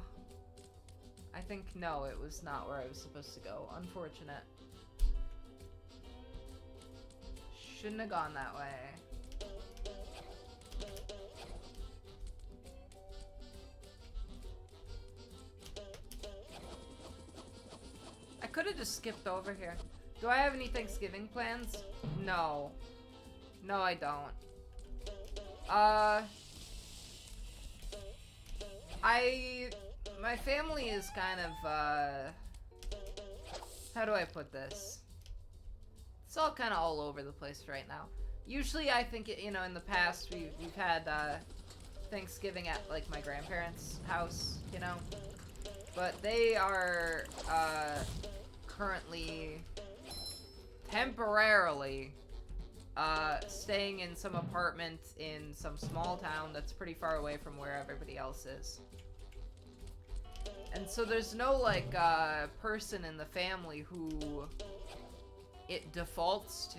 think no, it was not where I was supposed to go. Unfortunate. Shouldn't have gone that way. I could have just skipped over here. Do I have any Thanksgiving plans? No. No, I don't. My family is kind of, how do I put this? It's all kind of all over the place right now. Usually I think, you know, in the past we've had, Thanksgiving at, like, my grandparents' house, you know? But they are currently temporarily staying in some apartment in some small town that's pretty far away from where everybody else is. And so there's no, like, person in the family who it defaults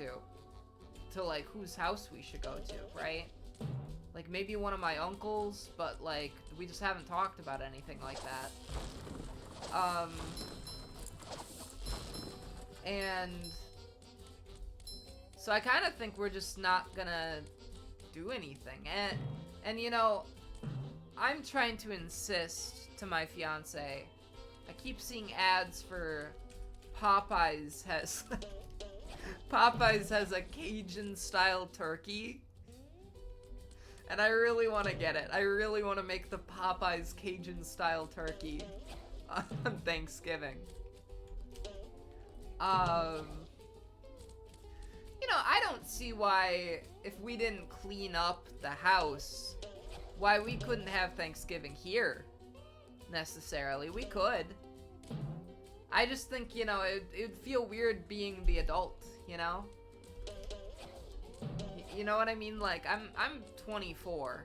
to, like, whose house we should go to, right? Like, maybe one of my uncles, but, like, we just haven't talked about anything like that. And so I kind of think we're just not gonna do anything. And you know, I'm trying to insist to my fiance. I keep seeing ads for Popeyes has Popeyes has a Cajun style turkey. And I really want to get it. I really want to make the Popeyes Cajun style turkey on Thanksgiving. You know, I don't see why, if we didn't clean up the house, why we couldn't have Thanksgiving here, necessarily. We could. I just think, you know, it would feel weird being the adult, you know? You know what I mean? Like, I'm 24.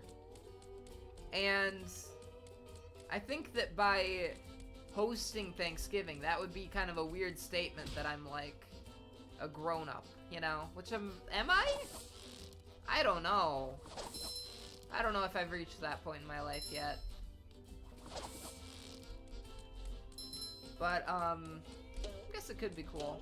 And I think that by hosting Thanksgiving, that would be kind of a weird statement that I'm, like, a grown-up, you know? Which am I? I don't know. I don't know if I've reached that point in my life yet. But, I guess it could be cool.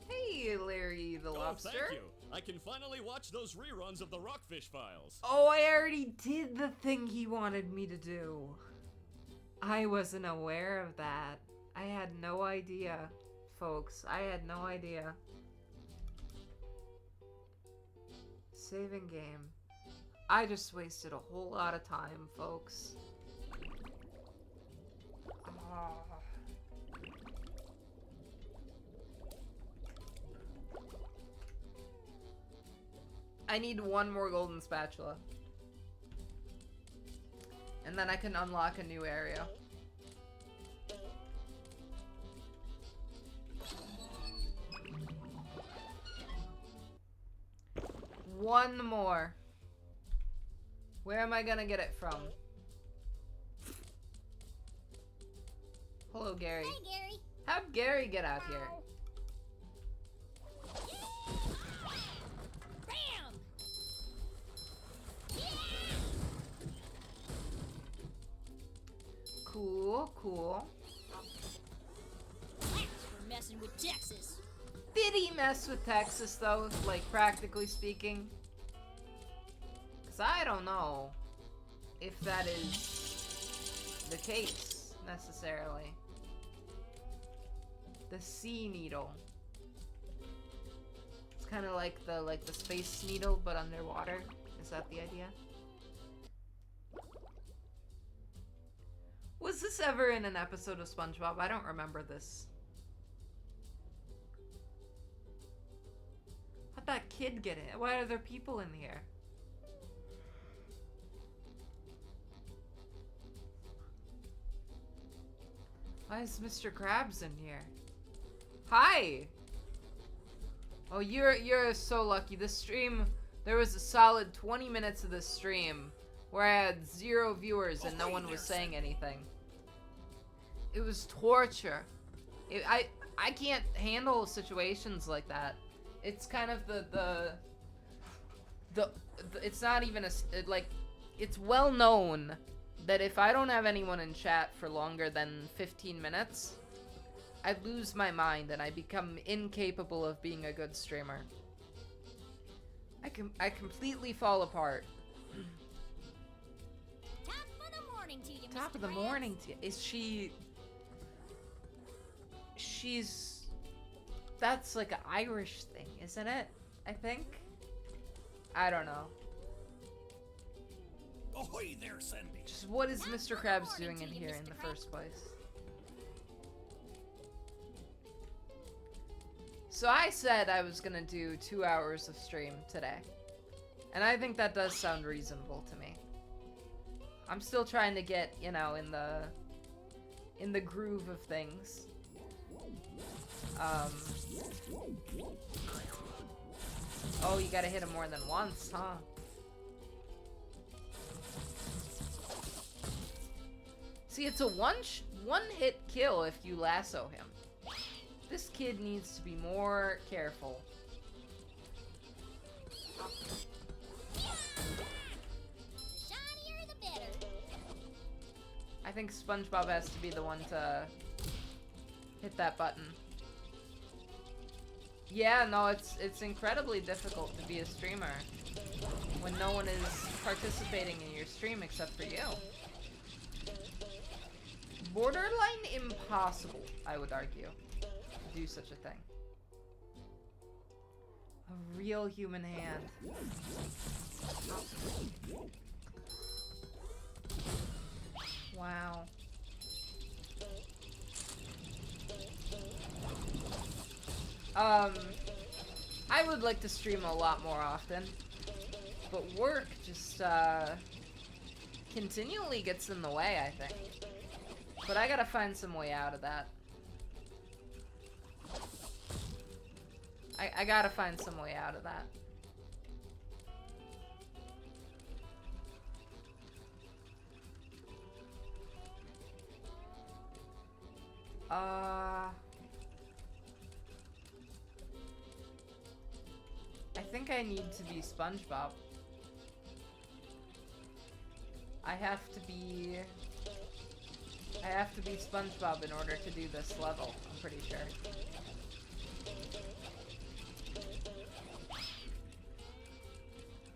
Hey, Larry the Lobster. Oh, thank you. I can finally watch those reruns of the Rockfish Files. Oh, I already did the thing he wanted me to do. I wasn't aware of that. I had no idea, folks. I had no idea. Saving game. I just wasted a whole lot of time, folks. Oh. I need one more golden spatula. And then I can unlock a new area. One more. Where am I gonna get it from? Hello, Gary. Hey, Gary. How'd Gary get out here? Bam! Yeah! Cool, cool. That's for messing with Texas. Did he mess with Texas, though, like, practically speaking? Because I don't know if that is the case, necessarily. The sea needle. It's kind of like the space needle, but underwater. Is that the idea? Was this ever in an episode of SpongeBob? I don't remember this. How'd that kid get in? Why are there people in here? Why is Mr. Krabs in here? Hi! Oh, you're so lucky. This stream, there was a solid 20 minutes of this stream where I had 0 viewers and no one was saying anything. It was torture. I can't handle situations like that. It's kind of the it's not even like, it's well known that if I don't have anyone in chat for longer than 15 minutes, I lose my mind and I become incapable of being a good streamer. I completely fall apart. Top of the morning to you, Top Mr. of the Krabs. morning to you. Is she's that's like an Irish thing, isn't it? I think. I don't know. Ahoy there, Sandy. Just what is Top Mr. of the Krabs morning doing to in you, here Mr. in the Krabs. first place? So I said I was gonna do 2 hours of stream today. And I think that does sound reasonable to me. I'm still trying to get, you know, in the groove of things. Oh, you gotta hit him more than once, huh? See, it's a one-hit kill if you lasso him. This kid needs to be more careful. The shinier, the better. I think SpongeBob has to be the one to hit that button. Yeah, no, it's incredibly difficult to be a streamer when no one is participating in your stream except for you. Borderline impossible, I would argue, to do such a thing. A real human hand. Wow. I would like to stream a lot more often, but work just, continually gets in the way, I think. But I gotta find some way out of that. I gotta find some way out of that. I think I need to be SpongeBob. I have to be SpongeBob in order to do this level, I'm pretty sure.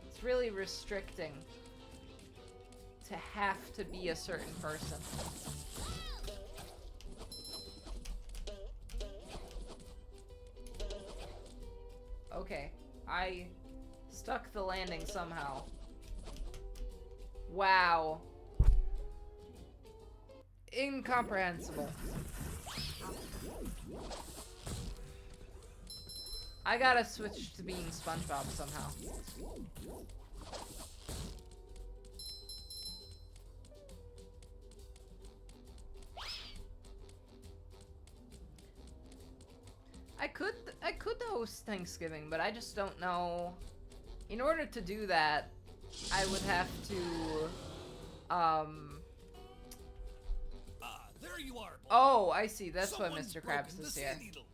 It's really restricting to have to be a certain person. Okay, I stuck the landing somehow. Wow. Incomprehensible. I gotta switch to being SpongeBob somehow. I could host Thanksgiving, but I just don't know. In order to do that, I would have to, There you are. Boy. Oh, I see. That's why Someone's Mr. Krabs broken the is sea here. needle.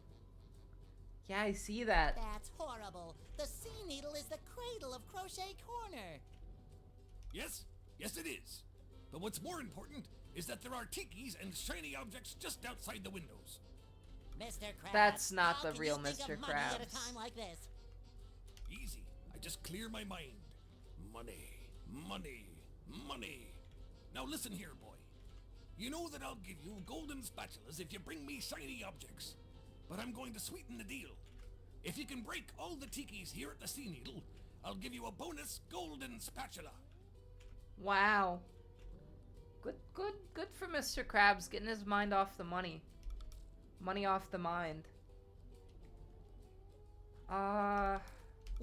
Yeah, I see that. That's horrible. The sea needle is the cradle of Crochet Corner. Yes, yes it is. But what's more important is that there are tikis and shiny objects just outside the windows. Mr. Krabs, That's not how the can real you think Mr. of money at a Krabs. time like this? Easy. I just clear my mind. Money, money, money. Now listen here, boy. You know that I'll give you golden spatulas if you bring me shiny objects. But I'm going to sweeten the deal. If you can break all the tikis here at the Sea Needle, I'll give you a bonus golden spatula. Wow. Good for Mr. Krabs getting his mind off the money. Money off the mind. Why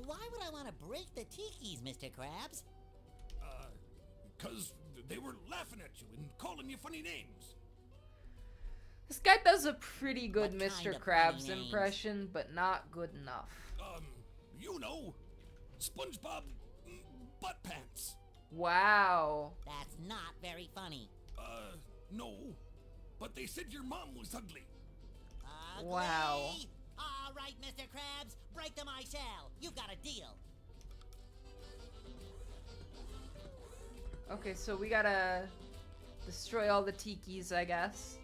would I want to break the tikis, Mr. Krabs? 'Cause they were laughing at you and calling you funny names. This guy does a pretty good What Mr. kind of Krabs funny names? impression, but not good enough. You know, SpongeBob Butt Pants. Wow. That's not very funny. No. But they said your mom was ugly. Ugly? Wow. All right, Mr. Krabs, break them I shall. You've got a deal. Okay, so we gotta destroy all the tikis, I guess.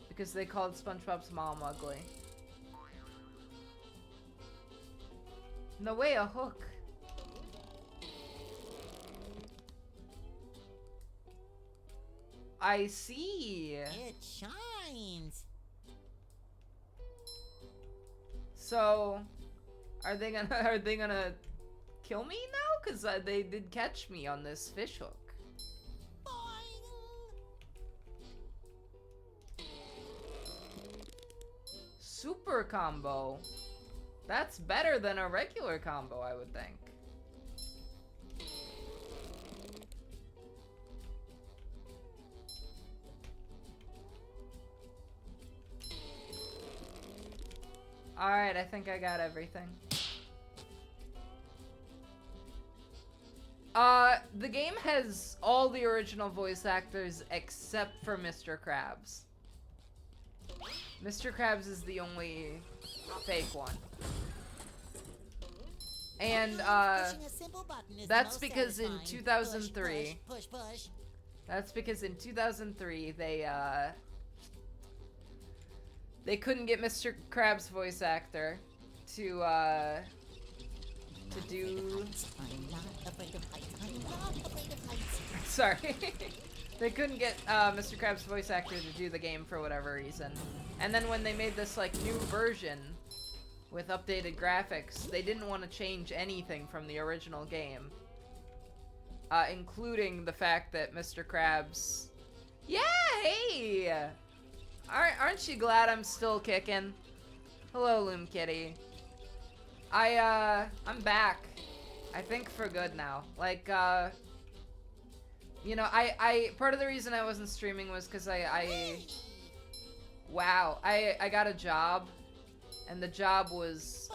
Because they called SpongeBob's mom ugly. No way, a hook. I see. It shines. So, are they gonna kill me now? Cause they did catch me on this fish hook. Boing. Super combo. That's better than a regular combo, I would think. Alright, I think I got everything. The game has all the original voice actors except for Mr. Krabs. Mr. Krabs is the only fake one. And, Pushing a simple button is the that's most because in satisfying. 2003 Push, push, push. That's because in 2003, they couldn't get Mr. Krabs' voice actor to do... I'm not afraid of heights. I'm not afraid of heights. Sorry. They couldn't get Mr. Krabs' voice actor to do the game for whatever reason. And then when they made this, like, new version with updated graphics, they didn't want to change anything from the original game. Including the fact that Mr. Krabs... Yeah, hey! Aren't you glad I'm still kicking? Hello, Loom Kitty. I'm back. I think for good now. Like, you know, part of the reason I wasn't streaming was because wow, I got a job, and the job was,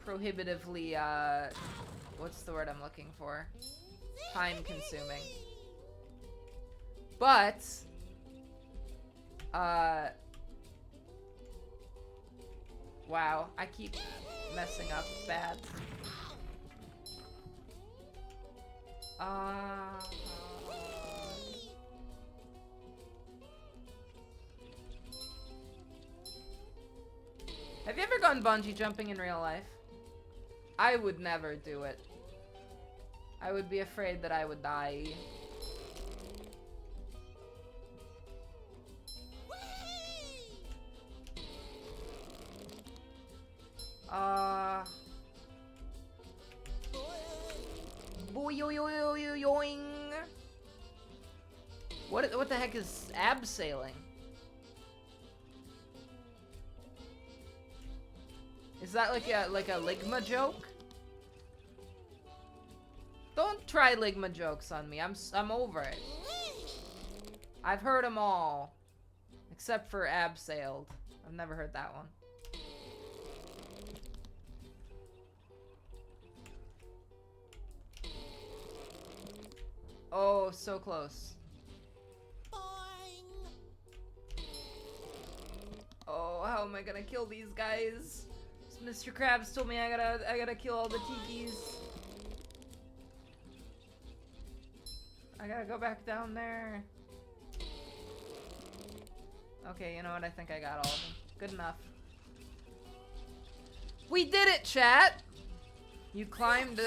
prohibitively, what's the word I'm looking for? Time consuming. But, wow, I keep messing up bad. Have you ever gone bungee jumping in real life? I would never do it. I would be afraid that I would die. Boing. What the heck is abseiling? Is that like a Ligma joke? Don't try Ligma jokes on me. I'm over it. I've heard them all, except for abseiled. I've never heard that one. Oh, so close. Boing. Oh, how am I gonna kill these guys? Mr. Krabs told me I gotta kill all the tikis. I gotta go back down there. Okay, you know what? I think I got all of them. Good enough. We did it, chat! You climbed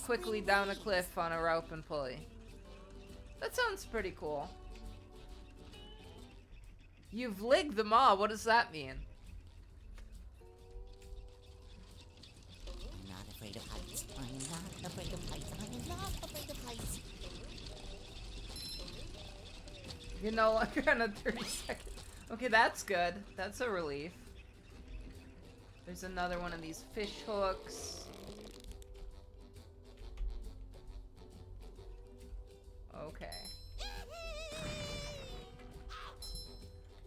quickly down a cliff on a rope and pulley. That sounds pretty cool. You've ligged them all. What does that mean? I'm not afraid of heights. I'm not afraid of heights. I'm not afraid of heights. You're no longer on a 30-second. Okay, that's good. That's a relief. There's another one of these fish hooks. Okay.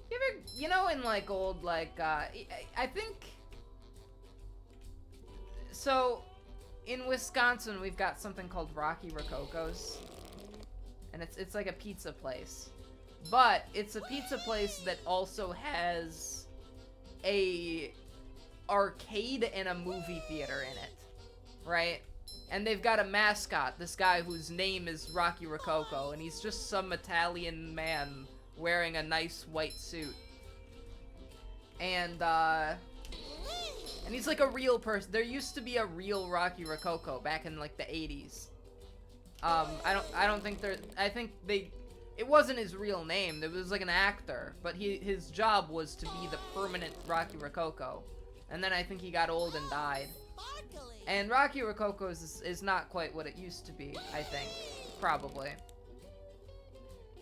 You ever, you know, in like old, like, I think, so, in Wisconsin, we've got something called Rocky Rococo's, and it's like a pizza place, but it's a pizza place that also has a arcade and a movie theater in it, right? And they've got a mascot, this guy whose name is Rocky Rococo, and he's just some Italian man wearing a nice white suit. And he's like a real person. There used to be a real Rocky Rococo back in like the 80s. I don't think it wasn't his real name. It was like an actor, but his job was to be the permanent Rocky Rococo. And then I think he got old and died. Sparkly. And Rocky Rococo is not quite what it used to be, I think. Probably.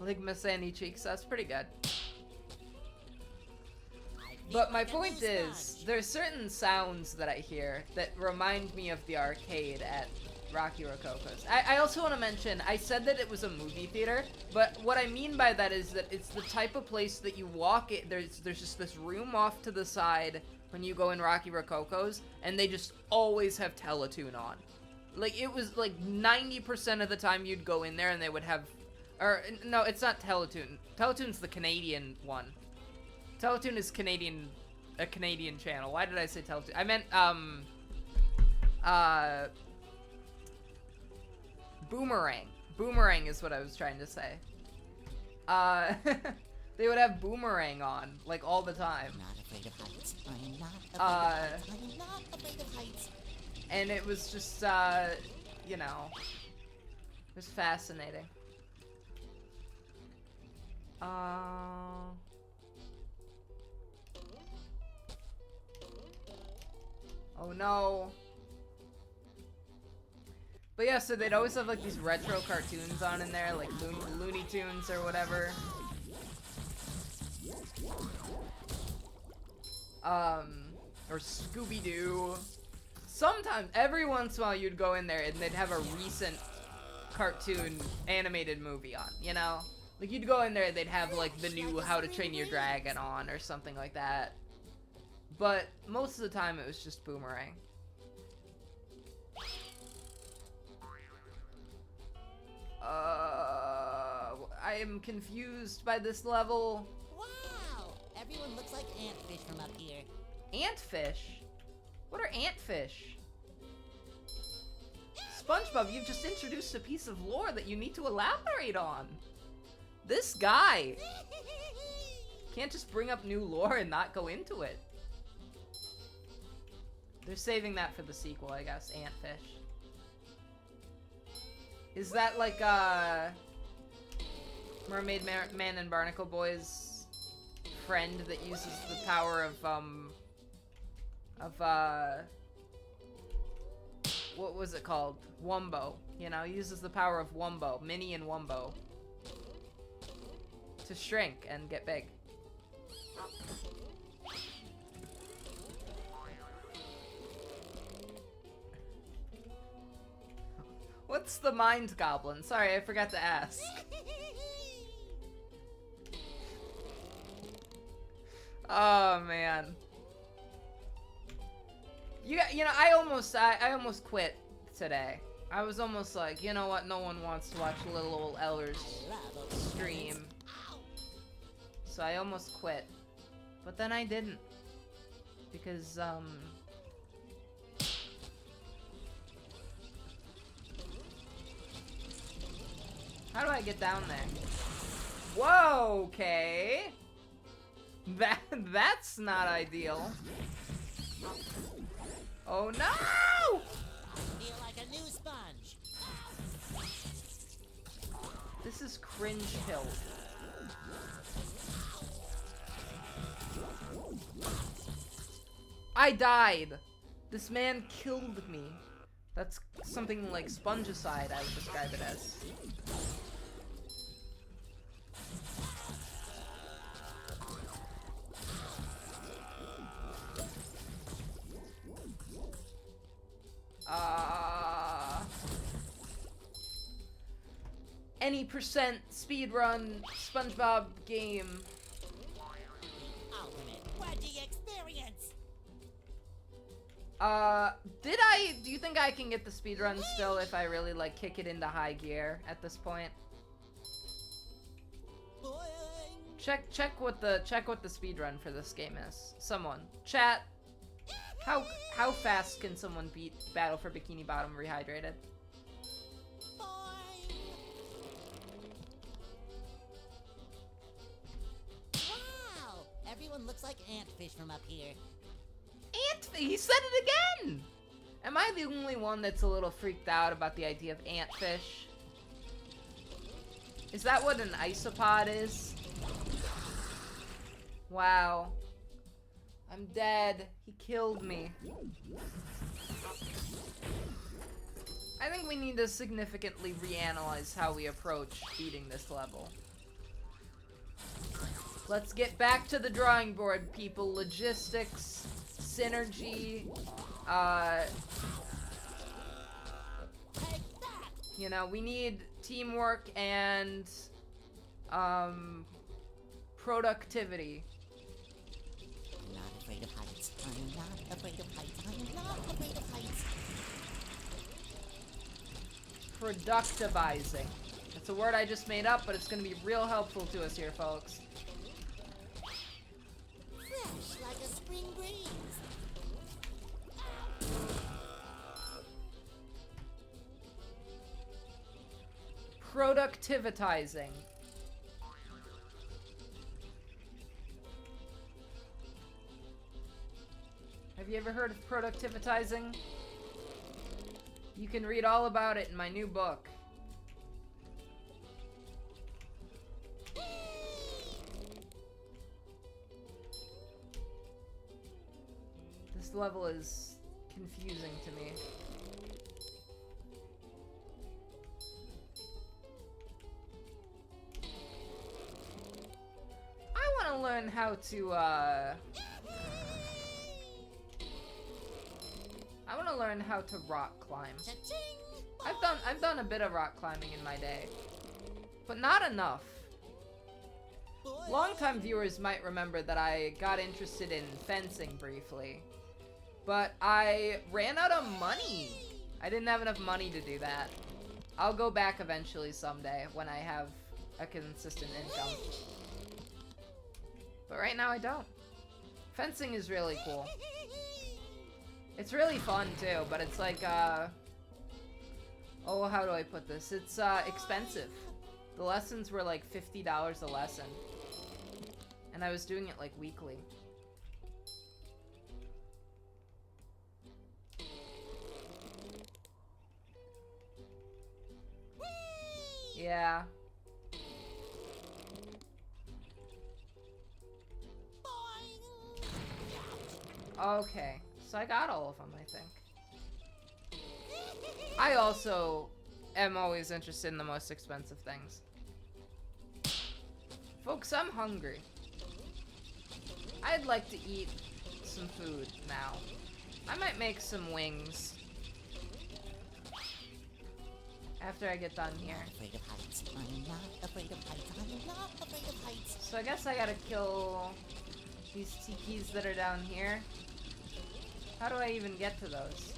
Ligma Sandy Cheeks, that's pretty good. But my point is, there's certain sounds that I hear that remind me of the arcade at Rocky Rococo's. I also want to mention, I said that it was a movie theater, but what I mean by that is that it's the type of place that you walk in, there's just this room off to the side when you go in Rocky Rococo's, and they just always have Teletoon on. Like, it was like 90% of the time you'd go in there and they would have, or no, it's not Teletoon. Teletoon's the Canadian one. Teletoon is a Canadian channel. Why did I say Teletoon? I meant, Boomerang. Boomerang is what I was trying to say. They would have Boomerang on, like, all the time. I'm not afraid of heights. I'm not afraid of heights. I'm not afraid of heights. And it was just, you know, it was fascinating. Oh no. But yeah, so they'd always have like these retro cartoons on in there, like Looney Tunes or whatever. Or Scooby-Doo. Sometimes, every once in a while you'd go in there and they'd have a recent cartoon animated movie on, you know? Like you'd go in there and they'd have like the new How to Train Your Dragon on or something like that. But most of the time it was just Boomerang. I am confused by this level. Wow! Everyone looks like antfish from up here. Antfish? What are antfish? SpongeBob, you've just introduced a piece of lore that you need to elaborate on. This guy can't just bring up new lore and not go into it. They're saving that for the sequel, I guess. Antfish. Is that like Mermaid Man and Barnacle Boy's friend that uses the power of what was it called? Wumbo. You know, he uses the power of Wumbo, Minnie and Wumbo, to shrink and get big. What's the mind goblin? Sorry, I forgot to ask. Oh man. You know, I almost quit today. I was almost like, you know what? No one wants to watch little old Ellers stream. So I almost quit. But then I didn't. Because, how do I get down there? Whoa, okay. That's not ideal. Oh no! I feel like a new sponge. This is cringe filled. I died. This man killed me. That's something like spongicide, I would describe it as. Any percent speedrun SpongeBob game. Ultimate wedgie experience. Do you think I can get the speedrun still if I really like kick it into high gear at this point? Boing. Check what the speedrun for this game is. Someone. Chat. How fast can someone beat Battle for Bikini Bottom Rehydrated? Boing. Wow! Everyone looks like antfish from up here. He said it again! Am I the only one that's a little freaked out about the idea of antfish? Is that what an isopod is? Wow. I'm dead. He killed me. I think we need to significantly reanalyze how we approach beating this level. Let's get back to the drawing board, people. Logistics, synergy, you know, we need teamwork and, productivity. I'm not afraid of heights. I'm not afraid of heights. I'm not afraid of heights. Productivizing. That's a word I just made up, but it's gonna be real helpful to us here, folks. Fresh like a spring breeze. Productivitizing. Have you ever heard of productivitizing? You can read all about it in my new book. This level is confusing to me. I want to learn how to, I want to learn how to rock climb. Cha-ching! I've done a bit of rock climbing in my day, but not enough. Boy. Longtime viewers might remember that I got interested in fencing briefly, but I ran out of money. I didn't have enough money to do that. I'll go back eventually someday when I have a consistent income. But right now I don't. Fencing is really cool. It's really fun too, but it's like, oh, how do I put this? It's, expensive. The lessons were like $50 a lesson. And I was doing it like weekly. Yeah. Okay. So I got all of them, I think. I also am always interested in the most expensive things. Folks, I'm hungry. I'd like to eat some food now. I might make some wings. After I get done here. Afraid of heights. I'm not afraid of heights. I'm not afraid of heights. So I guess I gotta kill these tikis that are down here. How do I even get to those?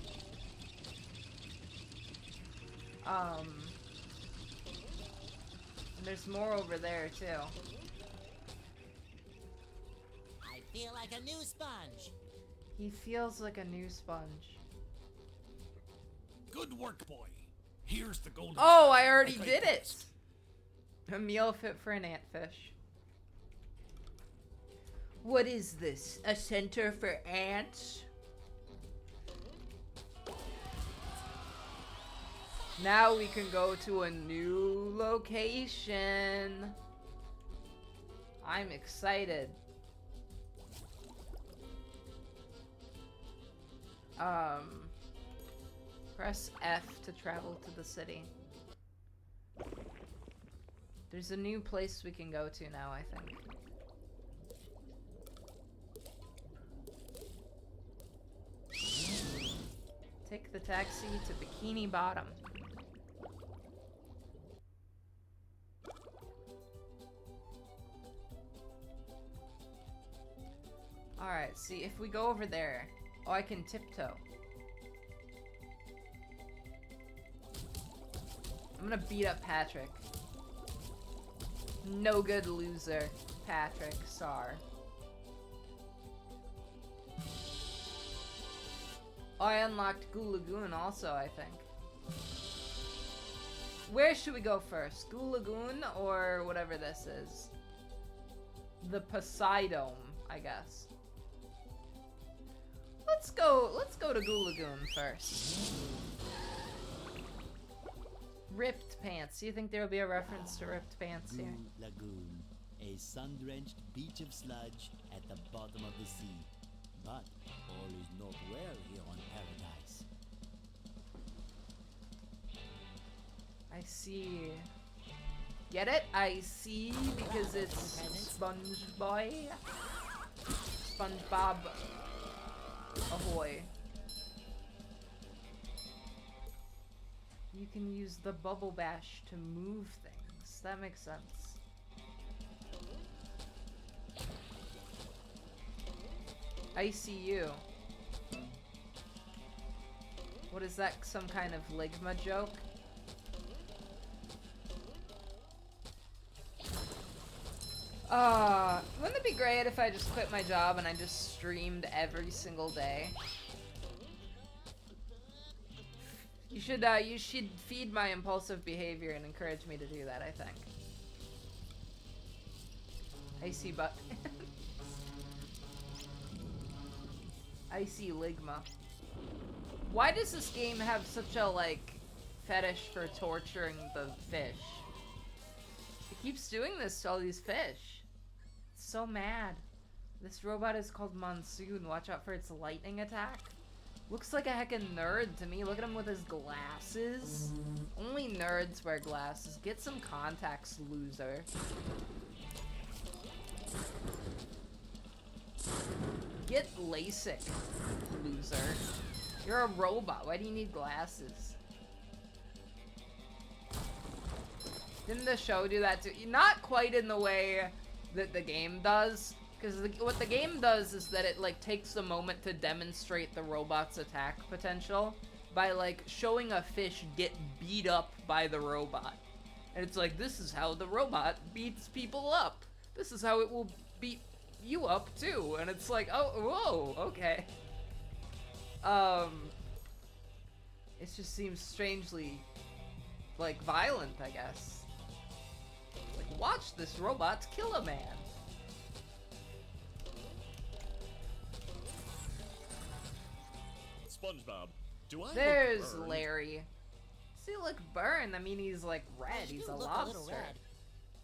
And there's more over there too. I feel like a new sponge. He feels like a new sponge. Good work, boy. Here's the golden. Oh, I already like did it! promised. A meal fit for an antfish. What is this? A center for ants? Now we can go to a new location. I'm excited. Press F to travel to the city. There's a new place we can go to now, I think. Take the taxi to Bikini Bottom. Alright, see, if we go over there... Oh, I can tiptoe. I'm gonna beat up Patrick. No good loser, Patrick Sar. Oh, I unlocked Goo Lagoon also, I think. Where should we go first? Goo Lagoon or whatever this is? The Poseidome, I guess. Let's go to Goo Lagoon first. Ripped Pants. Do you think there will be a reference to Ripped Pants here? Goo Lagoon, a sun-drenched beach of sludge at the bottom of the sea. But all is not well here on Paradise. I see. Get it? I see because it's Sponge Boy. SpongeBob ahoy. You can use the Bubble Bash to move things. That makes sense. ICU. What is that? Some kind of Ligma joke? Wouldn't it be great if I just quit my job and I just streamed every single day? You should feed my impulsive behavior and encourage me to do that, I think. Icy butt. Icy Ligma. Why does this game have such a, like, fetish for torturing the fish? It keeps doing this to all these fish. It's so mad. This robot is called Monsoon. Watch out for its lightning attack. Looks like a heckin' nerd to me. Look at him with his glasses. Only nerds wear glasses. Get some contacts, loser. Get LASIK, loser. You're a robot. Why do you need glasses? Didn't the show do that too? Not quite in the way that the game does. Because what the game does is that it, like, takes a moment to demonstrate the robot's attack potential by, like, showing a fish get beat up by the robot. And it's like, this is how the robot beats people up. This is how it will beat you up, too. And it's like, oh, whoa, okay. It just seems strangely, like, violent, I guess. Like, watch this robot kill a man. SpongeBob, do I There's look burned? Larry. Does he look burned? I mean, he's like red. You He's do a look lobster. little red.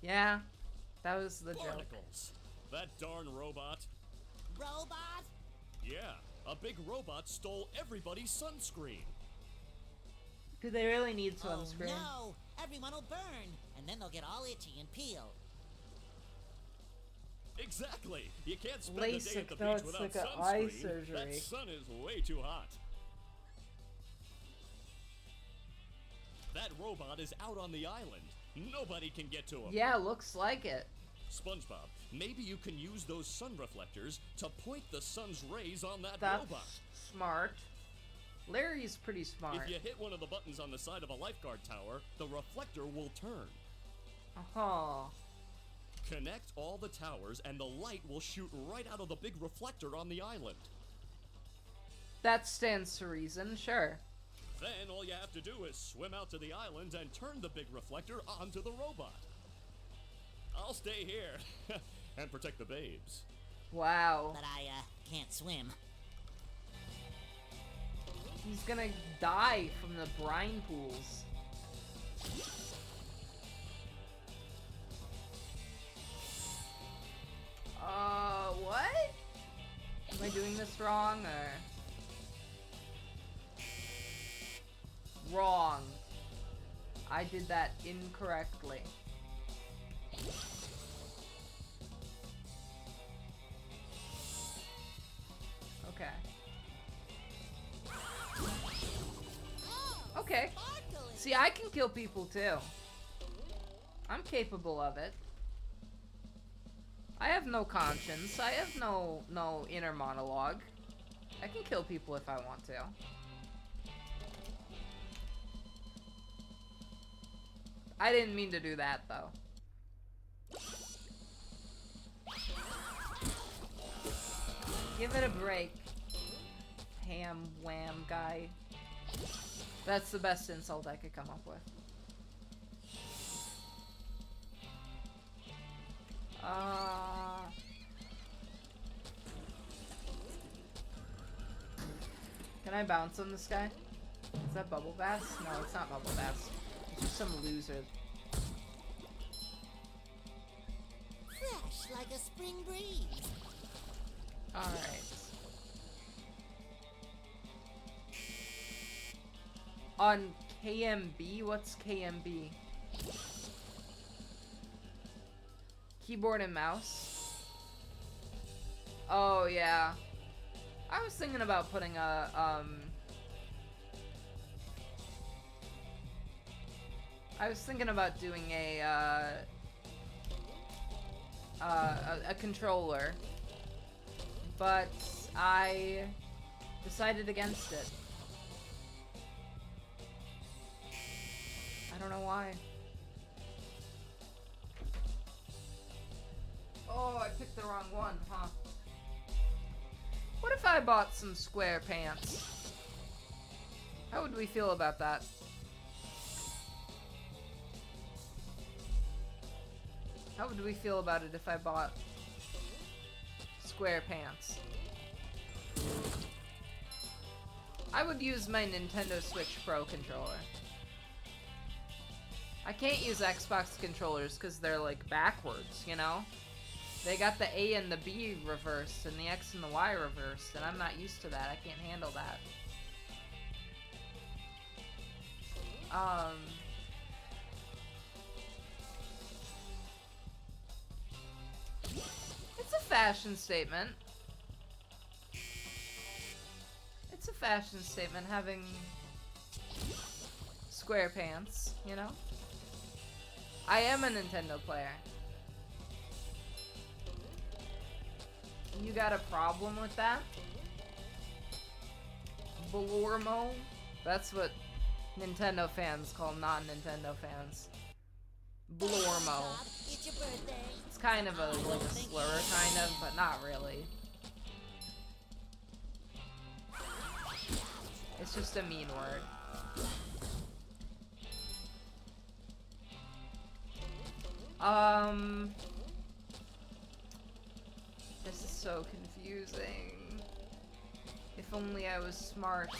Yeah, that was the joke. Barnacles. That darn robot. Robot? Yeah, a big robot stole everybody's sunscreen. Do they really need Oh sunscreen? no! Everyone will burn, and then they'll get all itchy and peel. Exactly. You can't spend a day LASIK, at the though, beach it's without like a sunscreen. eye surgery. That sun is way too hot. That robot is out on the island. Nobody can get to him. Yeah, looks like it. SpongeBob, maybe you can use those sun reflectors to point the sun's rays on that That's robot. smart. Larry's pretty smart. If you hit one of the buttons on the side of a lifeguard tower, the reflector will turn. Oh. Connect all the towers and the light will shoot right out of the big reflector on the island. That stands to reason, sure. Then all you have to do is swim out to the island and turn the big reflector onto the robot. I'll stay here and protect the babes. Wow. But I, can't swim. He's gonna die from the brine pools. What? Am I doing this wrong, or? Wrong. I did that incorrectly. Okay. Okay. Sparkling. See, I can kill people too. I'm capable of it. I have no conscience. I have no inner monologue. I can kill people if I want to. I didn't mean to do that though. Give it a break. Ham wham guy. That's the best insult I could come up with. Can I bounce on this guy? Is that Bubble Bass? No, it's not Bubble Bass. It's just some loser. Fresh like a spring breeze. Alright. On KMB? What's KMB? Keyboard and mouse? Oh, yeah. I was thinking about putting a I was thinking about doing a controller, but I decided against it. I don't know why. Oh, I picked the wrong one, huh? What if I bought some square pants? How would we feel about that? How would we feel about it if I bought square pants? I would use my Nintendo Switch Pro controller. I can't use Xbox controllers because they're like backwards, you know? They got the A and the B reversed and the X and the Y reversed, and I'm not used to that. I can't handle that. It's a fashion statement. It's a fashion statement having square pants, you know? I am a Nintendo player. You got a problem with that? Blormo? That's what Nintendo fans call non-Nintendo fans. Blormo. It's your birthday. It's kind of like a slur, kind of, but not really. It's just a mean word. This is so confusing. If only I was smart.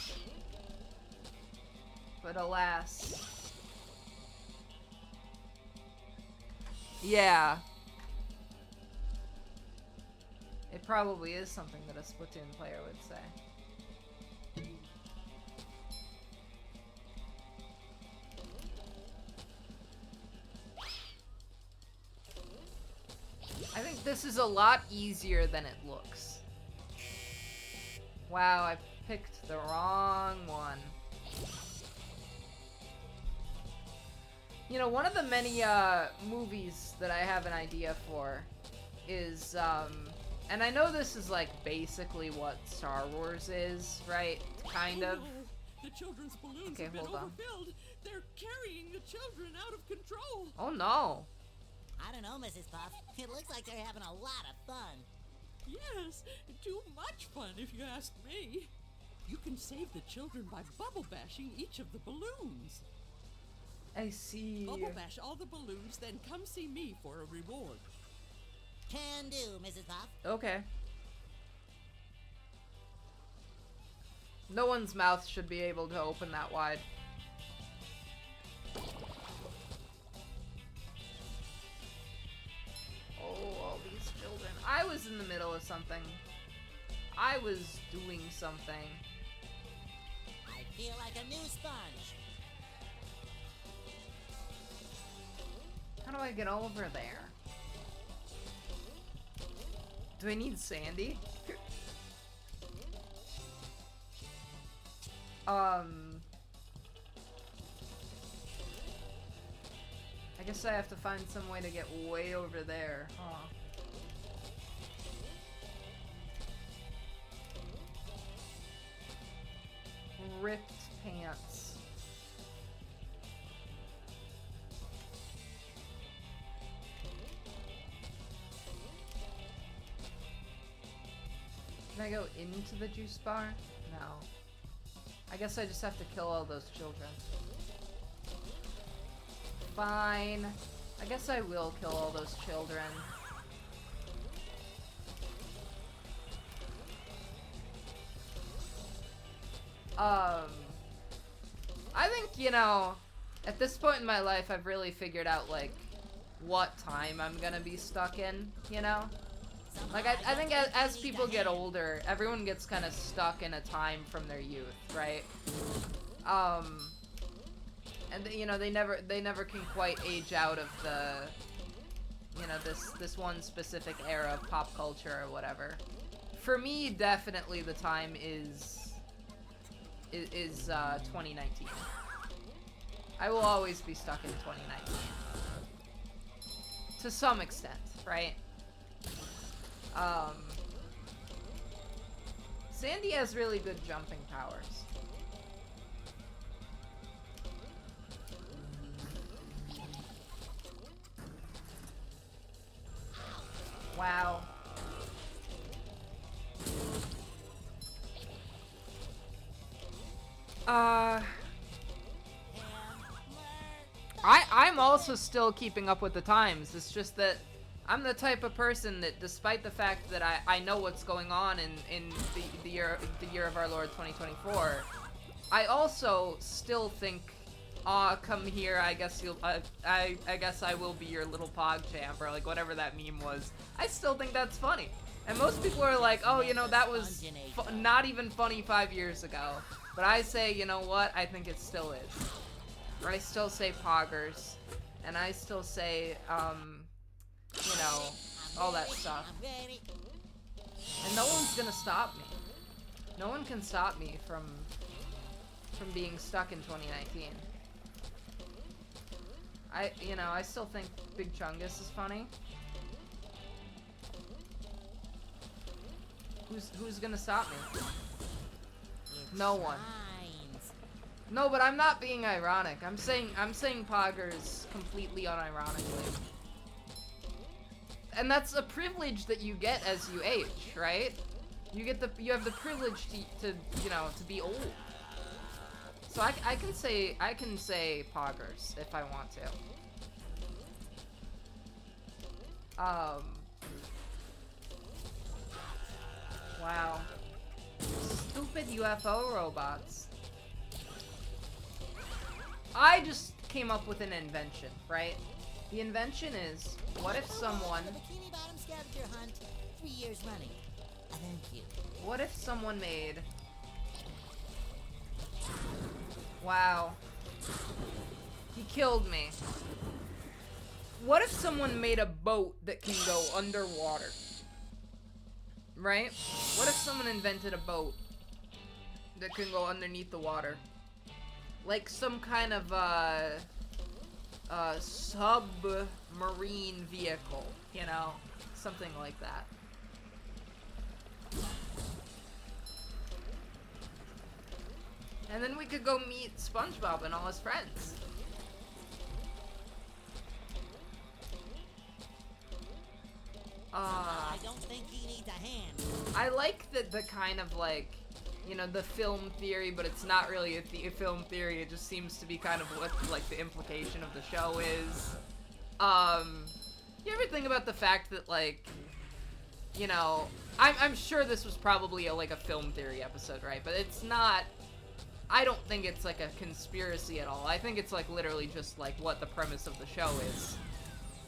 But alas. Yeah. It probably is something that a Splatoon player would say. I think this is a lot easier than it looks. Wow, I picked the wrong one. You know, one of the many movies that I have an idea for is, and I know this is like basically what Star Wars is, right? Kind of. Oh, the children's balloons Okay, have been hold on. overfilled. They're carrying the children out of control. Oh no. I don't know, Mrs. Puff. It looks like they're having a lot of fun. Yes, too much fun if you ask me. You can save the children by bubble bashing each of the balloons. I see. Bubble bash all the balloons, then come see me for a reward. Can do, Mrs. Puff. Okay. No one's mouth should be able to open that wide. Oh, all these children. I was in the middle of something. I was doing something. I feel like a new sponge. How do I get over there? Do I need Sandy? I guess I have to find some way to get way over there, huh? Ripped pants. Can I go into the juice bar? No. I guess I just have to kill all those children. Fine. I guess I will kill all those children. I think, you know, at this point in my life, I've really figured out, like, what time I'm gonna be stuck in, you know? Like, I think as people get older, everyone gets kind of stuck in a time from their youth, right? And, you know, they never can quite age out of the, you know, this one specific era of pop culture or whatever. For me, definitely the time is 2019. I will always be stuck in 2019. To some extent, right? Sandy has really good jumping powers. Wow. I'm also still keeping up with the times. It's just that I'm the type of person that, despite the fact that I know what's going on in the year of our Lord 2024, I also still think, come here, I guess you'll, I guess I will be your little pog champ, or like whatever that meme was. I still think that's funny. And most people are like, oh, you know, that was not even funny 5 years ago. But I say, you know what? I think it still is. Or I still say poggers. And I still say, you know, all that stuff. And no one's gonna stop me. No one can stop me from being stuck in 2019. I still think Big Chungus is funny. Who's gonna stop me? No one. No, but I'm not being ironic. I'm saying poggers completely unironically. And that's a privilege that you get as you age, right? You have the privilege to you know, to be old. So I can say poggers if I want to. Wow. Stupid UFO robots. I just came up with an invention, right? The invention is, what if someone... The Bikini Bottom scavenger hunt, 3 years running. Thank you. What if someone made... Wow. He killed me. What if someone made a boat that can go underwater? Right? What if someone invented a boat that can go underneath the water? Like some kind of, submarine vehicle, you know? Something like that. And then we could go meet SpongeBob and all his friends. I don't think he needs a hand. I like the kind of like, you know, the film theory, but it's not really a film theory. It just seems to be kind of what like the implication of the show is. You ever think about the fact that like, you know, I'm sure this was probably like a film theory episode, right? But it's not. I don't think it's like a conspiracy at all. I think it's like literally just like what the premise of the show is.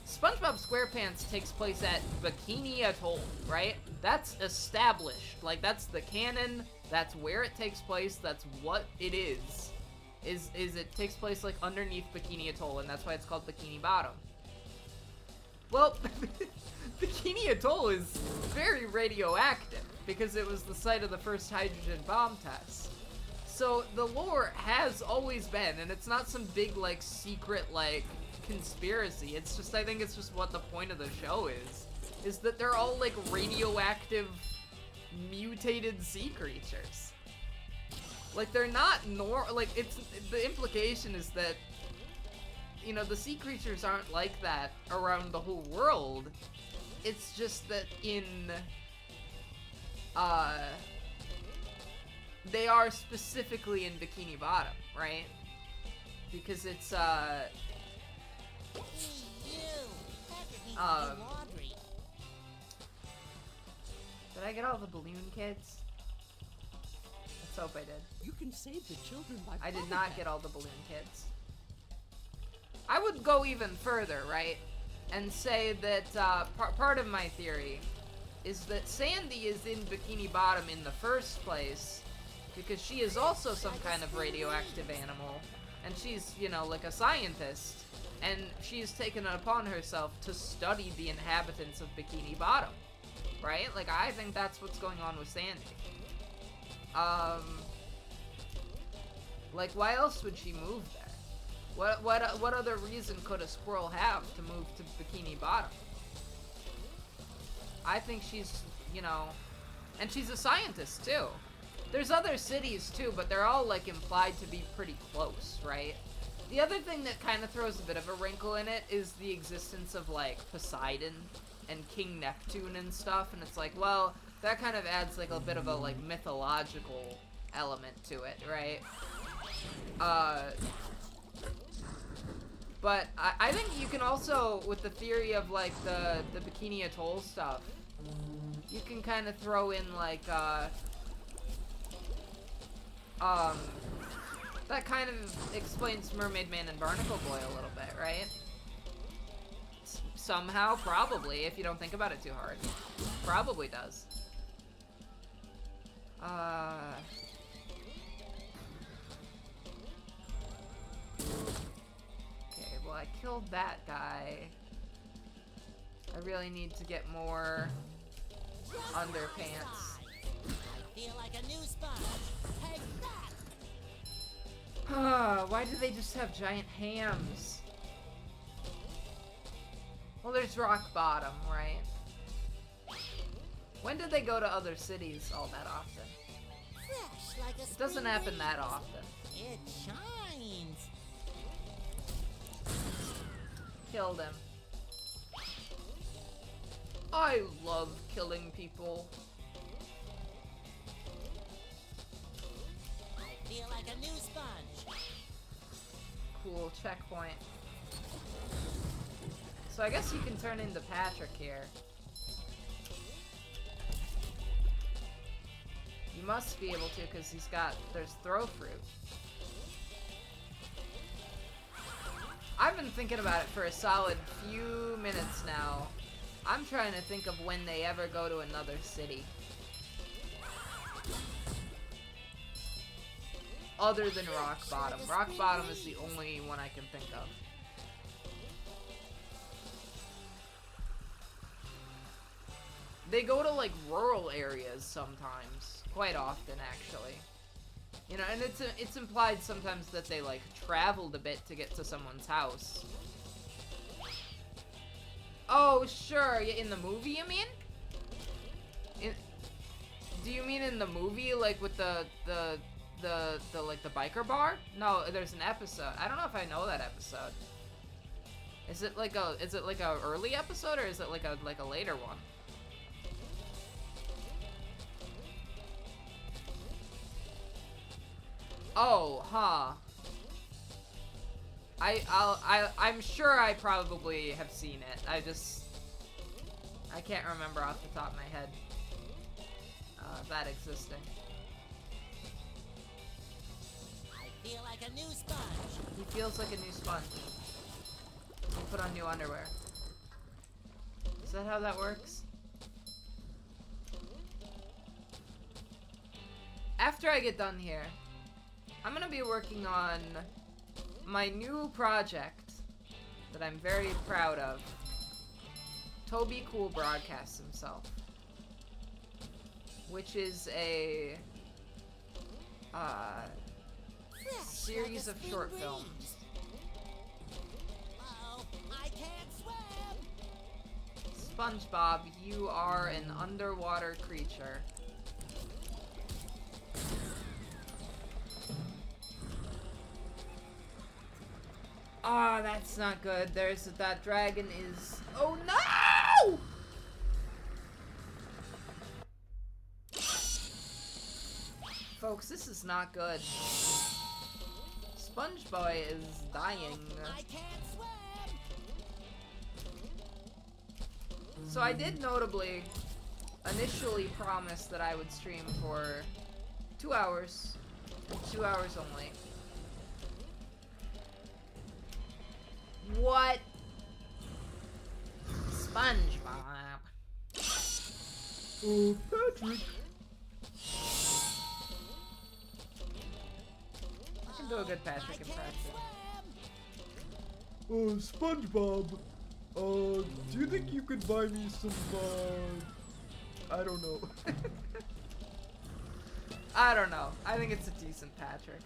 SpongeBob SquarePants takes place at Bikini Atoll, right? That's established. Like, that's the canon. That's where it takes place. That's what it is. Is it takes place, like, underneath Bikini Atoll, and that's why it's called Bikini Bottom. Well, Bikini Atoll is very radioactive, because it was the site of the first hydrogen bomb test. So, the lore has always been, and it's not some big, like, secret, like... conspiracy. It's just, I think it's just what the point of the show is that they're all like radioactive mutated sea creatures. Like they're not like it's the implication is that, you know, the sea creatures aren't like that around the whole world. It's just that they are specifically in Bikini Bottom, right? Because it's did I get all the balloon kids? Let's hope I did. You can save the children by I did not get all the balloon kids. I would go even further, right? And say that part of my theory is that Sandy is in Bikini Bottom in the first place because she is also some kind of radioactive animal, and she's, you know, like a scientist. And she's taken it upon herself to study the inhabitants of Bikini Bottom, right? Like, I think that's what's going on with Sandy. Like, why else would she move there? What other reason could a squirrel have to move to Bikini Bottom? I think she's, you know, And she's a scientist, too. There's other cities, too, but they're all, like, implied to be pretty close, right? The other thing that kind of throws a bit of a wrinkle in it is the existence of, like, Poseidon and King Neptune and stuff, and it's like, well, that kind of adds, like, a bit of a, like, mythological element to it, right? But I think you can also, with the theory of, like, the Bikini Atoll stuff, you can kind of throw in, like, that kind of explains Mermaid Man and Barnacle Boy a little bit, right? Somehow, probably, if you don't think about it too hard. Probably does. Okay, well, I killed that guy. I really need to get more underpants. I feel like a new sponge. Take that! Why do they just have giant hams? Well, there's Rock Bottom, right? When did they go to other cities all that often? Fresh like a It doesn't spring happen breeze. that often. It shines. Killed him. I love killing people. I feel like a new sponge. Cool, checkpoint. So I guess you can turn into Patrick here. You must be able to, because there's throw fruit. I've been thinking about it for a solid few minutes now. I'm trying to think of when they ever go to another city. Other than Rock Bottom. Rock Bottom is the only one I can think of. They go to, like, rural areas sometimes. Quite often, actually. You know, and it's implied sometimes that they, like, traveled a bit to get to someone's house. Oh, sure. Yeah, in the movie, you mean? Do you mean in the movie, like, with the like, the biker bar? No, there's an episode. I don't know if I know that episode. Is it like a early episode, or is it like a later one? Oh, huh. I'm sure I probably have seen it. I can't remember off the top of my head that existing. I feel like a new sponge. He feels like a new sponge. You put on new underwear. Is that how that works? After I get done here, I'm gonna be working on my new project that I'm very proud of. Toby Cool broadcasts himself, which is a series of short films. Uh-oh, I can't swim. SpongeBob, you are an underwater creature. Ah, that's not good. That dragon is... Oh no! Folks, this is not good. SpongeBoy is dying. I can't swim. So I did notably initially promise that I would stream for 2 hours. 2 hours only. What? SpongeBob. Oh, Patrick. I can do a good Patrick impression. Oh, SpongeBob. Do you think you could buy me some, I don't know. I don't know. I think it's a decent Patrick.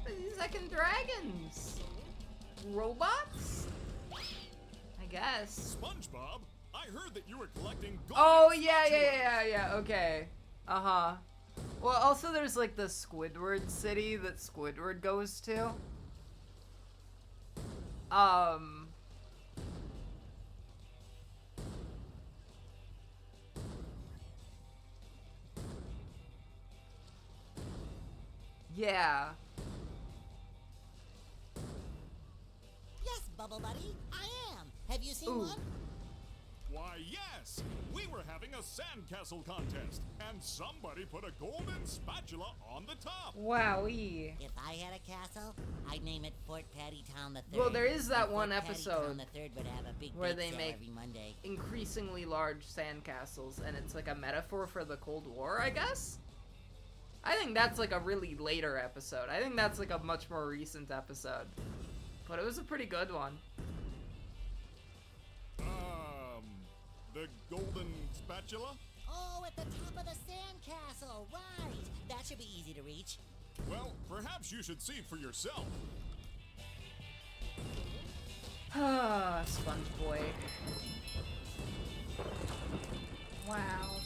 These second dragons. robots? I guess. SpongeBob, I heard that you were collecting gold. Oh, yeah, okay. Uh-huh. Well, also there's like the Squidward city that Squidward goes to. Yeah. Yes, Bubble Buddy, I am. Have you seen Ooh. one? Why, yes. We were having a sandcastle contest, and somebody put a golden spatula on the top. Wowee. If I had a castle, I'd name it Fort Pattytown the Third. Well, there is that And one Fort episode Pattytown the Third would have a big where bake they sale make every Monday. increasingly large sandcastles, and it's like a metaphor for the Cold War, I guess? I think that's like a really later episode. I think that's like a much more recent episode. But it was a pretty good one. The golden spatula? Oh, at the top of the sandcastle, right. That should be easy to reach. Well, perhaps you should see for yourself. Ah, Sponge Boy. Wow.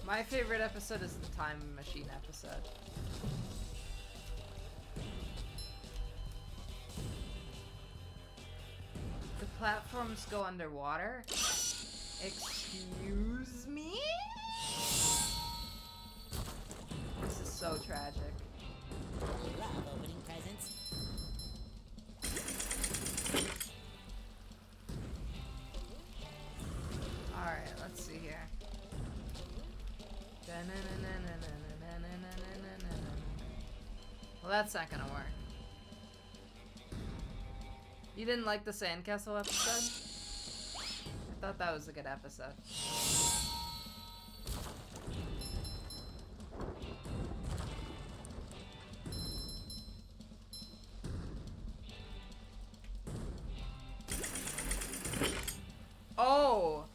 My favorite episode is the time machine episode. The platforms go underwater? Excuse me? This is so tragic. Love opening presents. Alright, let's see here. Well, that's not gonna work. You didn't like the sandcastle episode? I thought that was a good episode. Oh!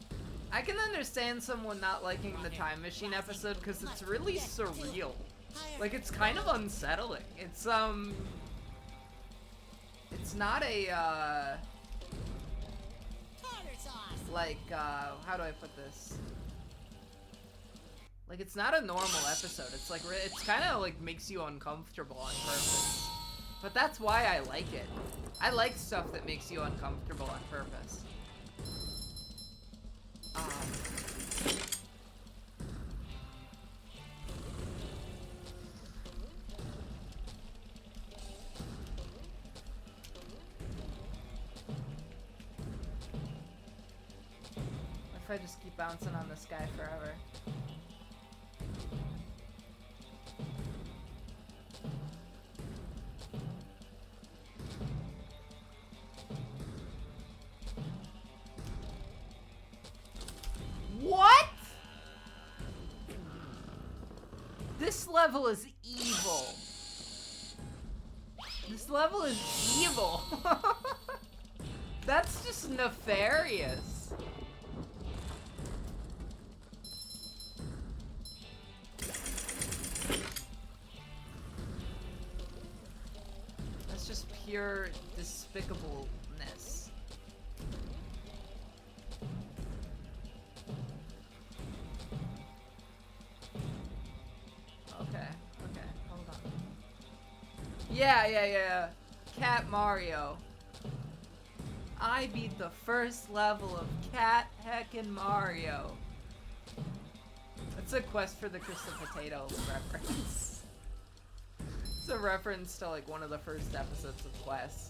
I can understand someone not liking the time machine episode because it's really surreal. Like, it's kind of unsettling. It's not a, Tartar sauce. like, how do I put this? Like, it's not a normal episode. It's like, it's kind of like makes you uncomfortable on purpose. But that's why I like it. I like stuff that makes you uncomfortable on purpose. If I just keep bouncing on this guy forever. What? This level is evil. This level is evil. That's just nefarious. That's just pure despicableness. Okay, hold on. Yeah. Cat Mario. I beat the first level of Cat Heckin' Mario. That's a Quest for the Crystal Potato reference. It's a reference to like one of the first episodes of Quest.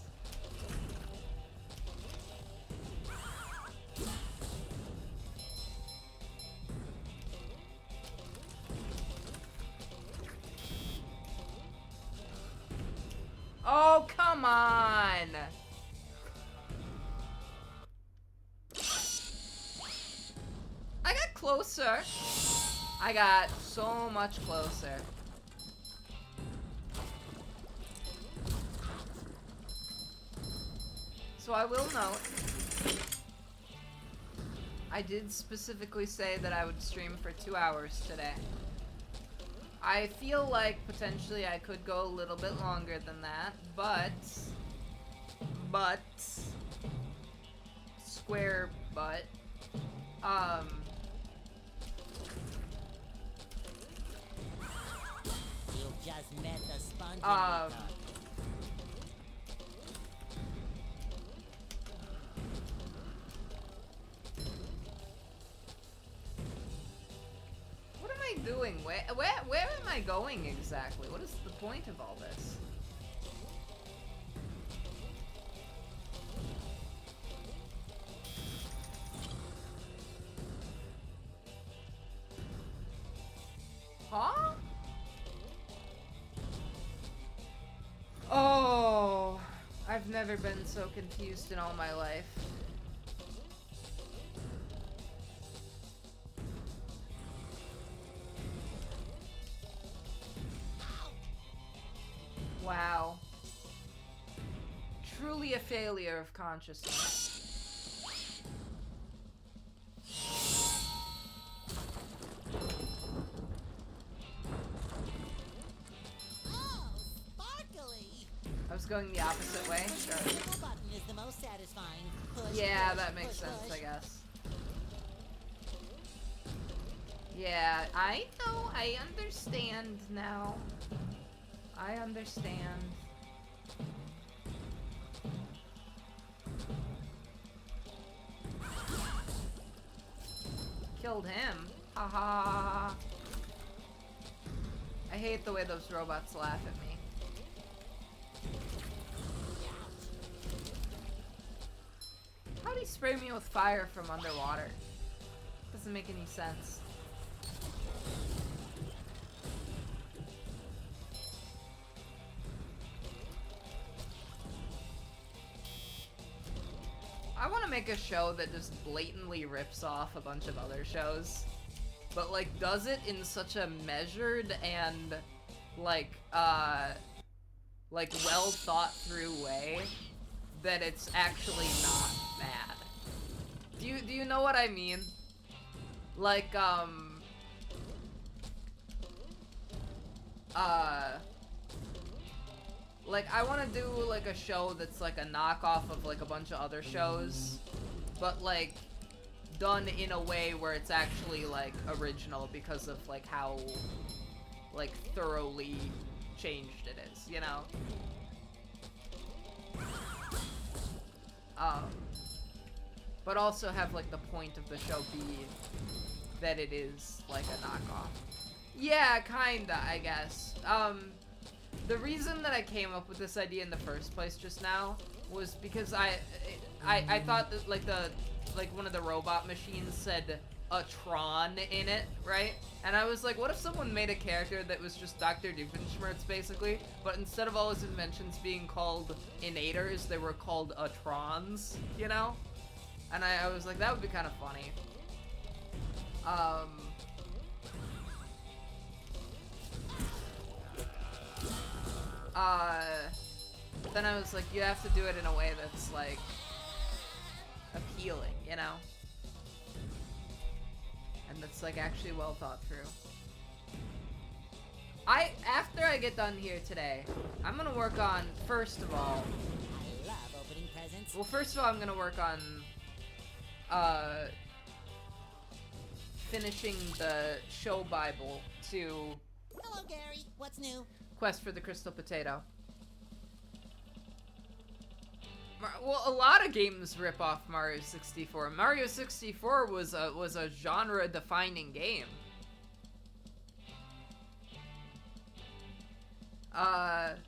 Oh, come on! I got closer. I got so much closer. So I will note, I did specifically say that I would stream for 2 hours today. I feel like potentially I could go a little bit longer than that, but, square butt, You just met the sponge. what am I doing? Where am I going exactly? What is the point of all this? Huh? Oh, I've never been so confused in all my life. Wow. Truly a failure of consciousness. Oh, sparkly. I was going the opposite way. Sure. The middle button is the most satisfying. Push, Yeah, push, that makes push, sense, push. I guess. Yeah, I know, I understand now. I understand. Killed him. Haha. I hate the way those robots laugh at me. How'd he spray me with fire from underwater? Doesn't make any sense. I want to make a show that just blatantly rips off a bunch of other shows, but like does it in such a measured and like well thought through way that it's actually not bad. Do you know what I mean? Like like, I want to do, like, a show that's, like, a knockoff of, like, a bunch of other shows, but, like, done in a way where it's actually, like, original because of, like, how, like, thoroughly changed it is, you know? But also have, like, the point of the show be that it is, like, a knockoff. Yeah, kinda, I guess. The reason that I came up with this idea in the first place just now was because I thought that like one of the robot machines said a Tron in it, right? And I was like, what if someone made a character that was just Dr. Doofenshmirtz basically, but instead of all his inventions being called innators, they were called Atrons, you know? And I was like, that would be kind of funny. Then I was like, you have to do it in a way that's, like, appealing, you know? And that's, like, actually well thought through. After I get done here today, I'm gonna work on, first of all... I love opening presents. Well, first of all, I'm gonna work on, finishing the show Bible to... Hello, Gary. What's new? Quest for the Crystal Potato. Well, a lot of games rip off Mario 64. Mario 64 was a genre-defining game.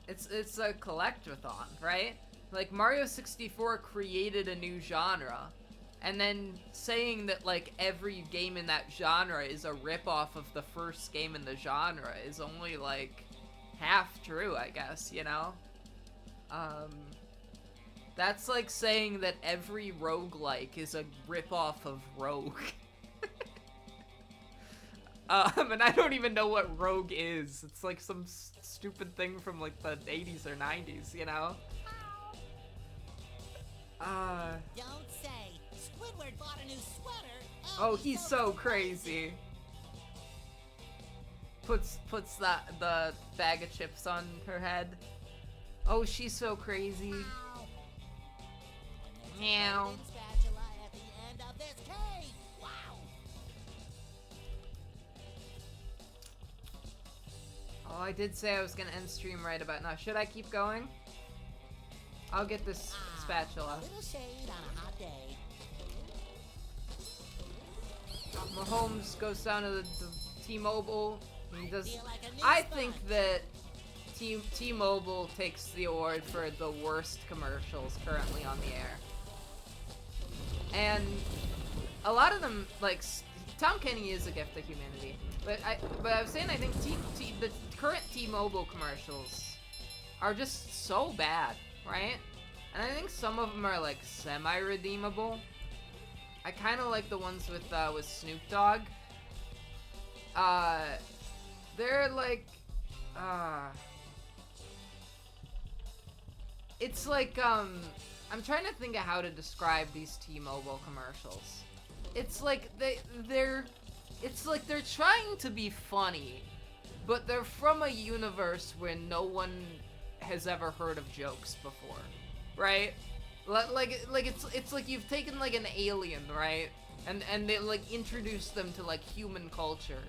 It's a collectathon, right? Like, Mario 64 created a new genre, and then saying that, like, every game in that genre is a rip-off of the first game in the genre is only, like, half true, I guess, you know? That's like saying that every roguelike is a rip-off of Rogue. And I don't even know what Rogue is. It's like some stupid thing from like the 80s or 90s, you know? Don't say. Squidward bought a new sweater. Oh, he's so crazy. Puts the bag of chips on her head. Oh, she's so crazy. Meow. Golden spatula at the end of this cave. Wow. Oh, I did say I was gonna end stream right about now. Should I keep going? I'll get this spatula. A little shade on a hot day. Mahomes goes down to the T-Mobile. He does. Feel like a new I sponge. think that T-Mobile takes the award for the worst commercials currently on the air. And a lot of them, like, Tom Kenny is a gift to humanity. But I was saying I think the current T-Mobile commercials are just so bad, right? And I think some of them are, like, semi-redeemable. I kind of like the ones with Snoop Dogg. They're like, it's like, I'm trying to think of how to describe these T-Mobile commercials. It's like it's like they're trying to be funny, but they're from a universe where no one has ever heard of jokes before, right? Like it's like you've taken like an alien, right? And they like introduce them to like human culture.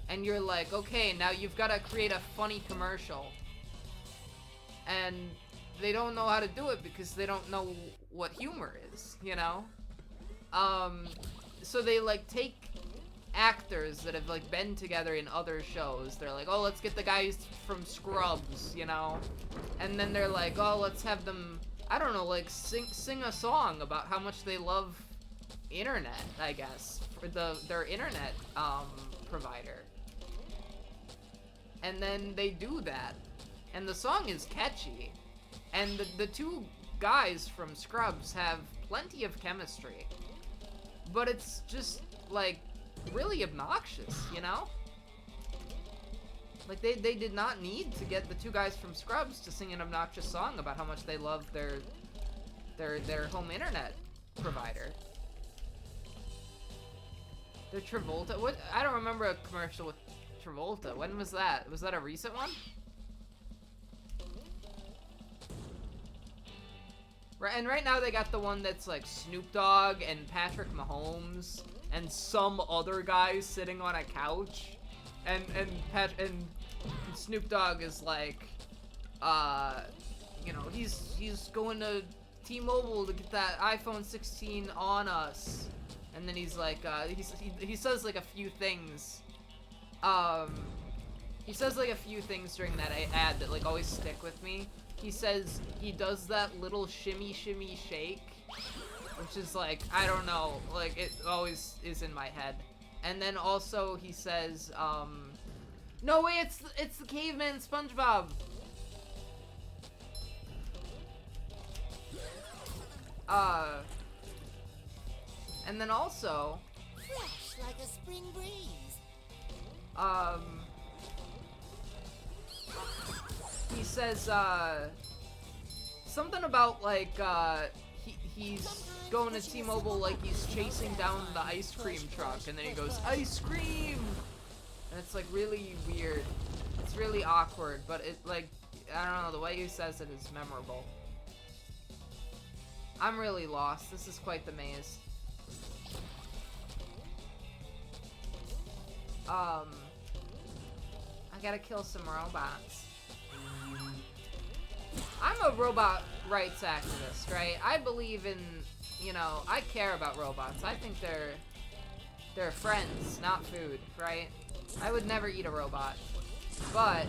And you're like, okay, now you've got to create a funny commercial. And they don't know how to do it because they don't know what humor is, you know? So they like take actors that have like been together in other shows. They're like, oh, let's get the guys from Scrubs, you know? And then they're like, oh, let's have them, I don't know, like sing a song about how much they love internet, I guess, for their internet provider. And then they do that. And the song is catchy. And the two guys from Scrubs have plenty of chemistry. But it's just, like, really obnoxious, you know? Like, they did not need to get the two guys from Scrubs to sing an obnoxious song about how much they love their home internet provider. Their Travolta? What? I don't remember a commercial with Travolta. When was that? Was that a recent one? Right, and right now they got the one that's like Snoop Dogg and Patrick Mahomes and some other guy sitting on a couch, and Snoop Dogg is like, you know, he's going to T-Mobile to get that iPhone 16 on us, and then he's like, he says like a few things. He says like a few things during that ad that like always stick with me. He says he does that little shimmy shimmy shake, which is like, I don't know, like it always is in my head. And then also he says, no way, it's the caveman SpongeBob. And then also, Fresh like a spring breeze. he says, something about, like, he's going to T-Mobile like he's chasing down the ice cream truck, and then he goes, ice cream! And it's, like, really weird. It's really awkward, but it, like, I don't know, the way he says it is memorable. I'm really lost. This is quite the maze. I gotta kill some robots. I'm a robot rights activist, right? I believe in, you know, I care about robots. I think they're friends, not food, right? I would never eat a robot. But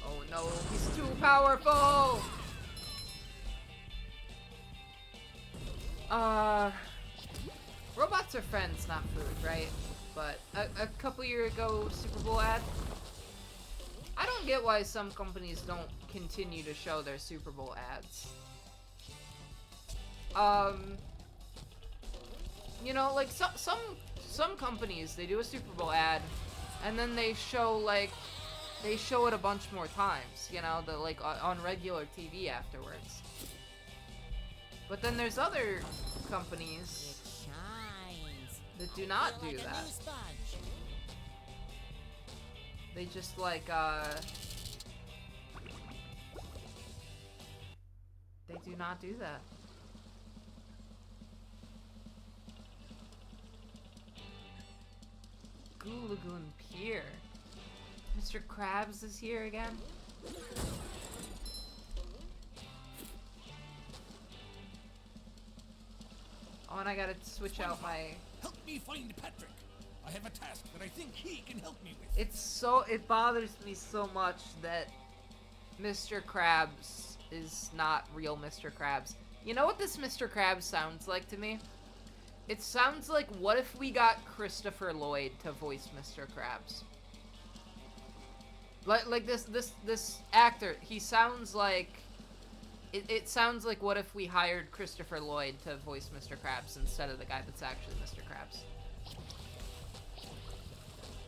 oh no, he's too powerful! Robots are friends, not food, right? But a couple years ago, Super Bowl ad. I don't get why some companies don't continue to show their Super Bowl ads. You know, like some companies, they do a Super Bowl ad, and then they show like they show it a bunch more times, you know, like on regular TV afterwards. But then there's other companies It shines. that do not Feel do like a that. new sponge. They just like they do not do that. Goo Lagoon Pier. Mr. Krabs is here again. Oh, and I gotta switch out my... Help me find Patrick. I have a task that I think he can help me with. It bothers me so much that Mr. Krabs is not real Mr. Krabs. You know what this Mr. Krabs sounds like to me? It sounds like, what if we got Christopher Lloyd to voice Mr. Krabs? Like this actor, he sounds like... It sounds like, what if we hired Christopher Lloyd to voice Mr. Krabs instead of the guy that's actually Mr. Krabs?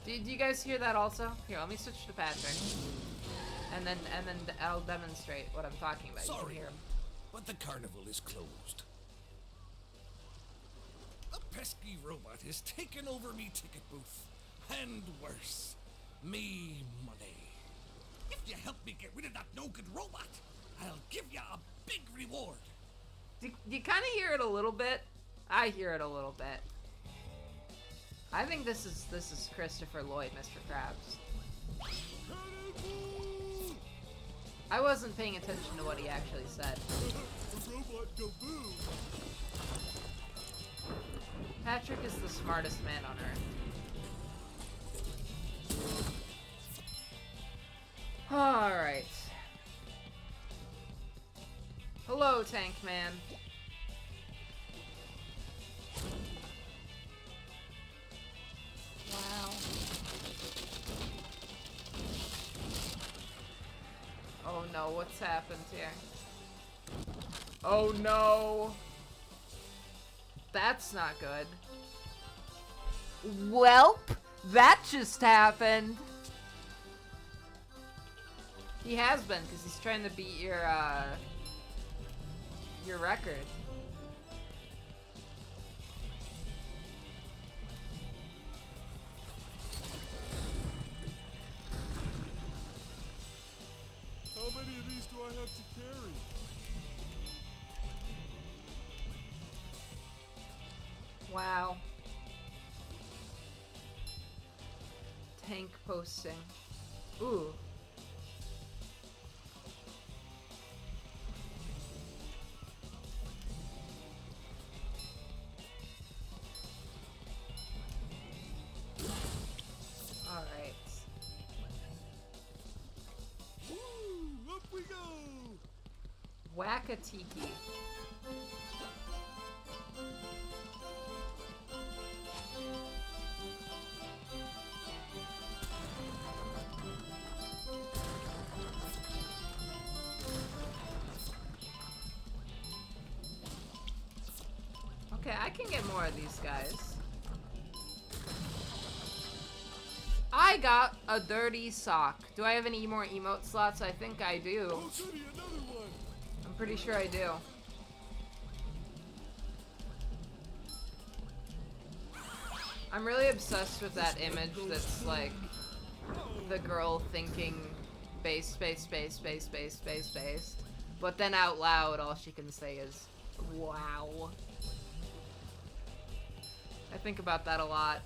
Do you guys hear that also? Here, let me switch to Patrick. And then I'll demonstrate what I'm talking about. You can Sorry, hear him. but the carnival is closed. A pesky robot has taken over me ticket booth. And worse, me money. If you help me get rid of that no-good robot, I'll give you a big reward. Do you kind of hear it a little bit? I hear it a little bit. I think this is Christopher Lloyd, Mr. Krabs. I wasn't paying attention to what he actually said. The robot go boom. Patrick is the smartest man on earth. Alright. Hello, Tank Man. Wow. Oh no, what's happened here? Oh no! That's not good. Welp! That just happened! He has been, because he's trying to beat your record. How many of these do I have to carry? Wow. Tank posting. Ooh. Alright. Woo! Up we go! Whack-a-tiki. Okay, I can get more of these guys. I got a dirty sock. Do I have any more emote slots? I think I do. Oh, goody, another one! I'm pretty sure I do. I'm really obsessed with that image that's like the girl thinking base, space, space, space, space, space, space. But then out loud, all she can say is, wow. I think about that a lot.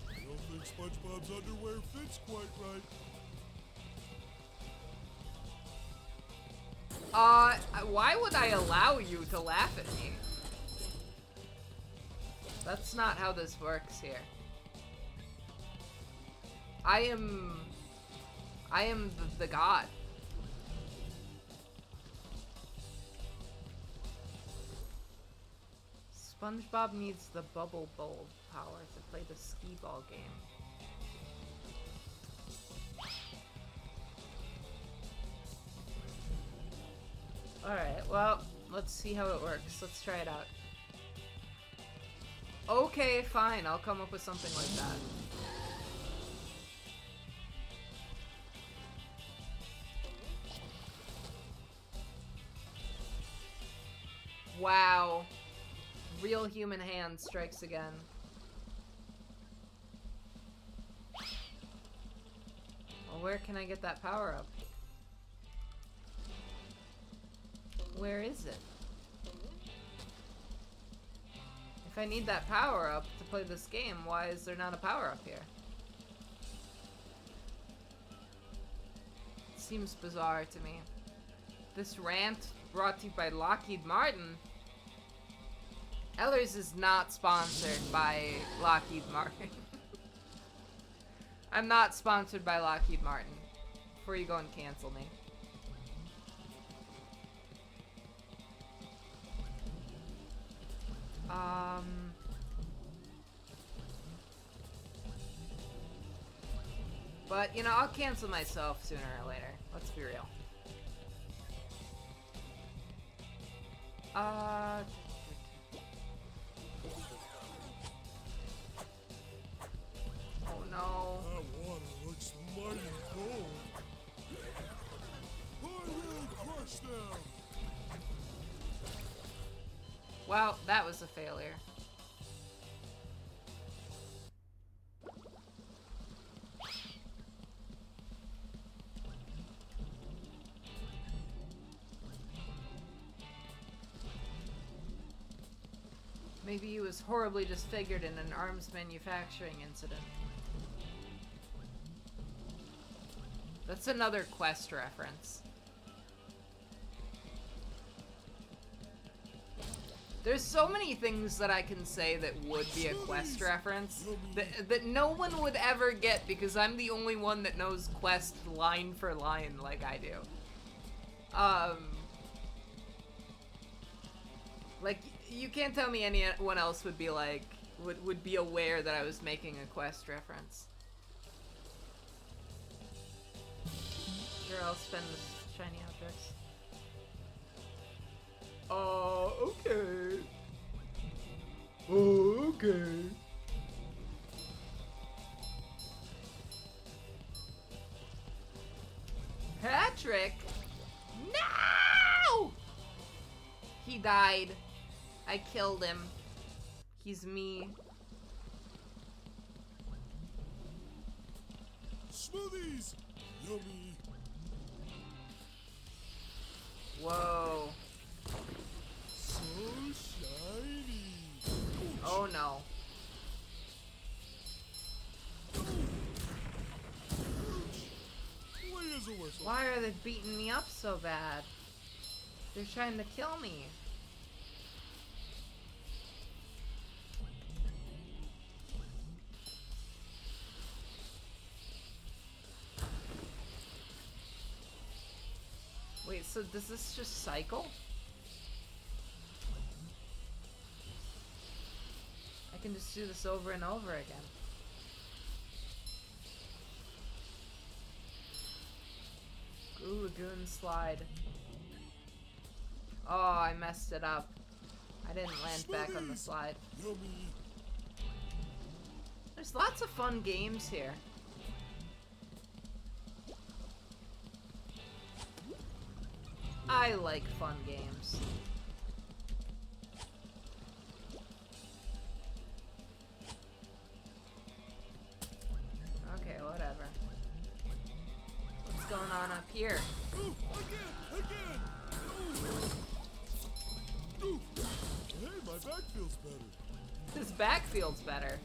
I don't think SpongeBob's underwear fits quite right. Why would I allow you to laugh at me? That's not how this works here. I am the god. SpongeBob needs the bubble bulb power to play the skee ball game. Alright, well, let's see how it works. Let's try it out. Okay, fine, I'll come up with something like that. Wow. Real human hand strikes again. Well, where can I get that power up? Where is it? If I need that power up to play this game, why is there not a power up here? It seems bizarre to me. This rant brought to you by Lockheed Martin. Ellers is not sponsored by Lockheed Martin. I'm not sponsored by Lockheed Martin. Before you go and cancel me. But, you know, I'll cancel myself sooner or later. Let's be real. Oh no. That water looks mighty cold. I will crush them. Well, that was a failure. Maybe he was horribly disfigured in an arms manufacturing incident. That's another Quest reference. There's so many things that I can say that would be a Quest reference that no one would ever get because I'm the only one that knows Quest line for line like I do. Like, you can't tell me anyone else would be like, would be aware that I was making a Quest reference. Sure, I'll spend the shiny objects. Okay. Oh, okay. Patrick! No! He died. I killed him. He's me. Smoothies! Yummy. Whoa. So shiny. Oh no. Why is it worse? Why are they beating me up so bad? They're trying to kill me. Wait, so does this just cycle? I can just do this over and over again. Ooh, Lagoon Slide. Oh, I messed it up. I didn't land back on the slide. Yummy. There's lots of fun games here. I like fun games. Okay, whatever. What's going on up here? Ooh, again! Ooh. Hey, my back feels better. His back feels better.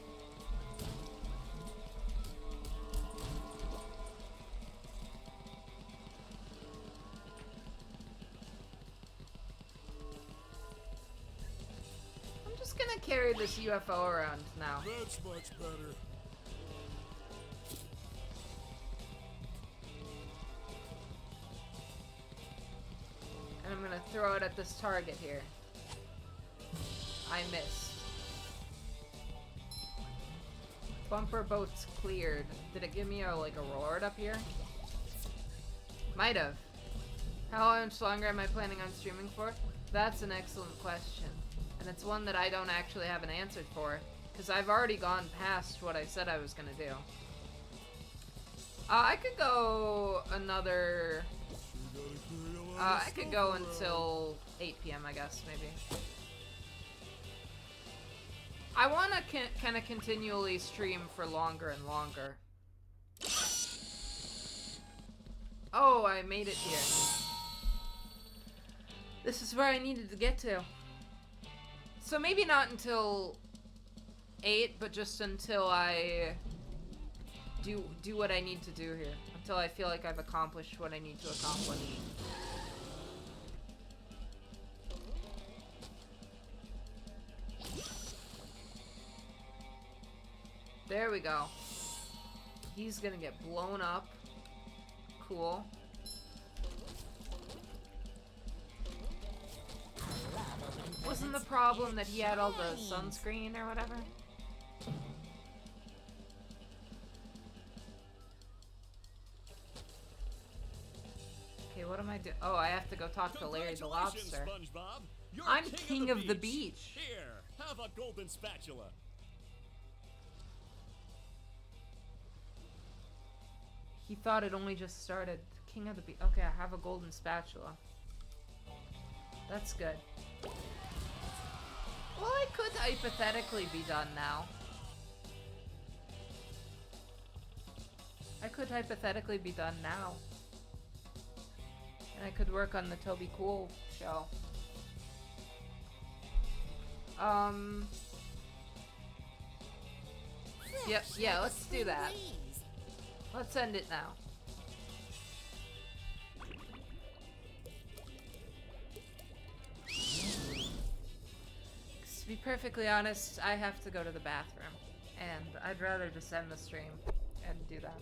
I'm just gonna carry this UFO around now. That's much better. And I'm gonna throw it at this target here. I missed. Bumper boats cleared. Did it give me a reward up here? Might have. How much longer am I planning on streaming for? That's an excellent question. And it's one that I don't actually have an answer for. Because I've already gone past what I said I was gonna do. I could go another... I could go until 8 p.m. I guess, maybe. I want to kind of continually stream for longer and longer. Oh, I made it here. This is where I needed to get to. So maybe not until 8, but just until I do what I need to do here. Until I feel like I've accomplished what I need to accomplish. There we go. He's gonna get blown up. Cool. Wasn't the problem that he had all the sunscreen or whatever? Okay, what am I doing? Oh, I have to go talk to Larry the Lobster. SpongeBob. You're I'm king of the beach. Here, have a golden spatula. He thought it only just started. King of the beach. Okay, I have a golden spatula. That's good. Well, I could hypothetically be done now. I could hypothetically be done now. And I could work on the Toby Cool show. Yep, yeah, let's do that. Let's end it now. To be perfectly honest, I have to go to the bathroom. And I'd rather just end the stream and do that.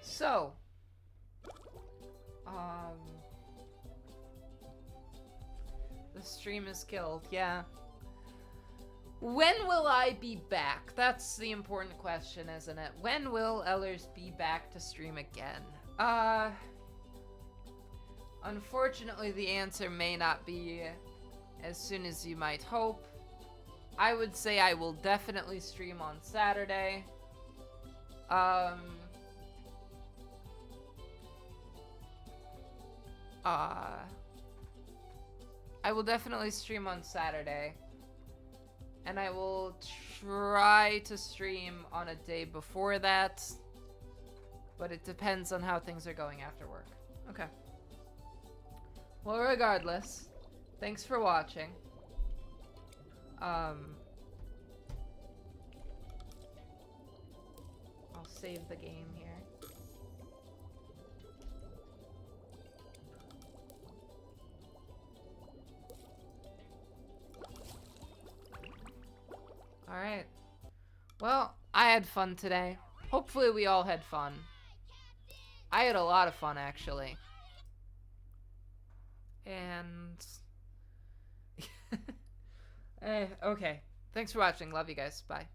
So, the stream is killed, yeah. When will I be back? That's the important question, isn't it? When will Ellers be back to stream again? Unfortunately, the answer may not be as soon as you might hope. I would say I will definitely stream on Saturday. I will definitely stream on Saturday. And I will try to stream on a day before that. But it depends on how things are going after work. Okay. Well, regardless, thanks for watching. I'll save the game here. Alright. Well, I had fun today. Hopefully we all had fun. I had a lot of fun, actually. And... okay. Thanks for watching. Love you guys. Bye.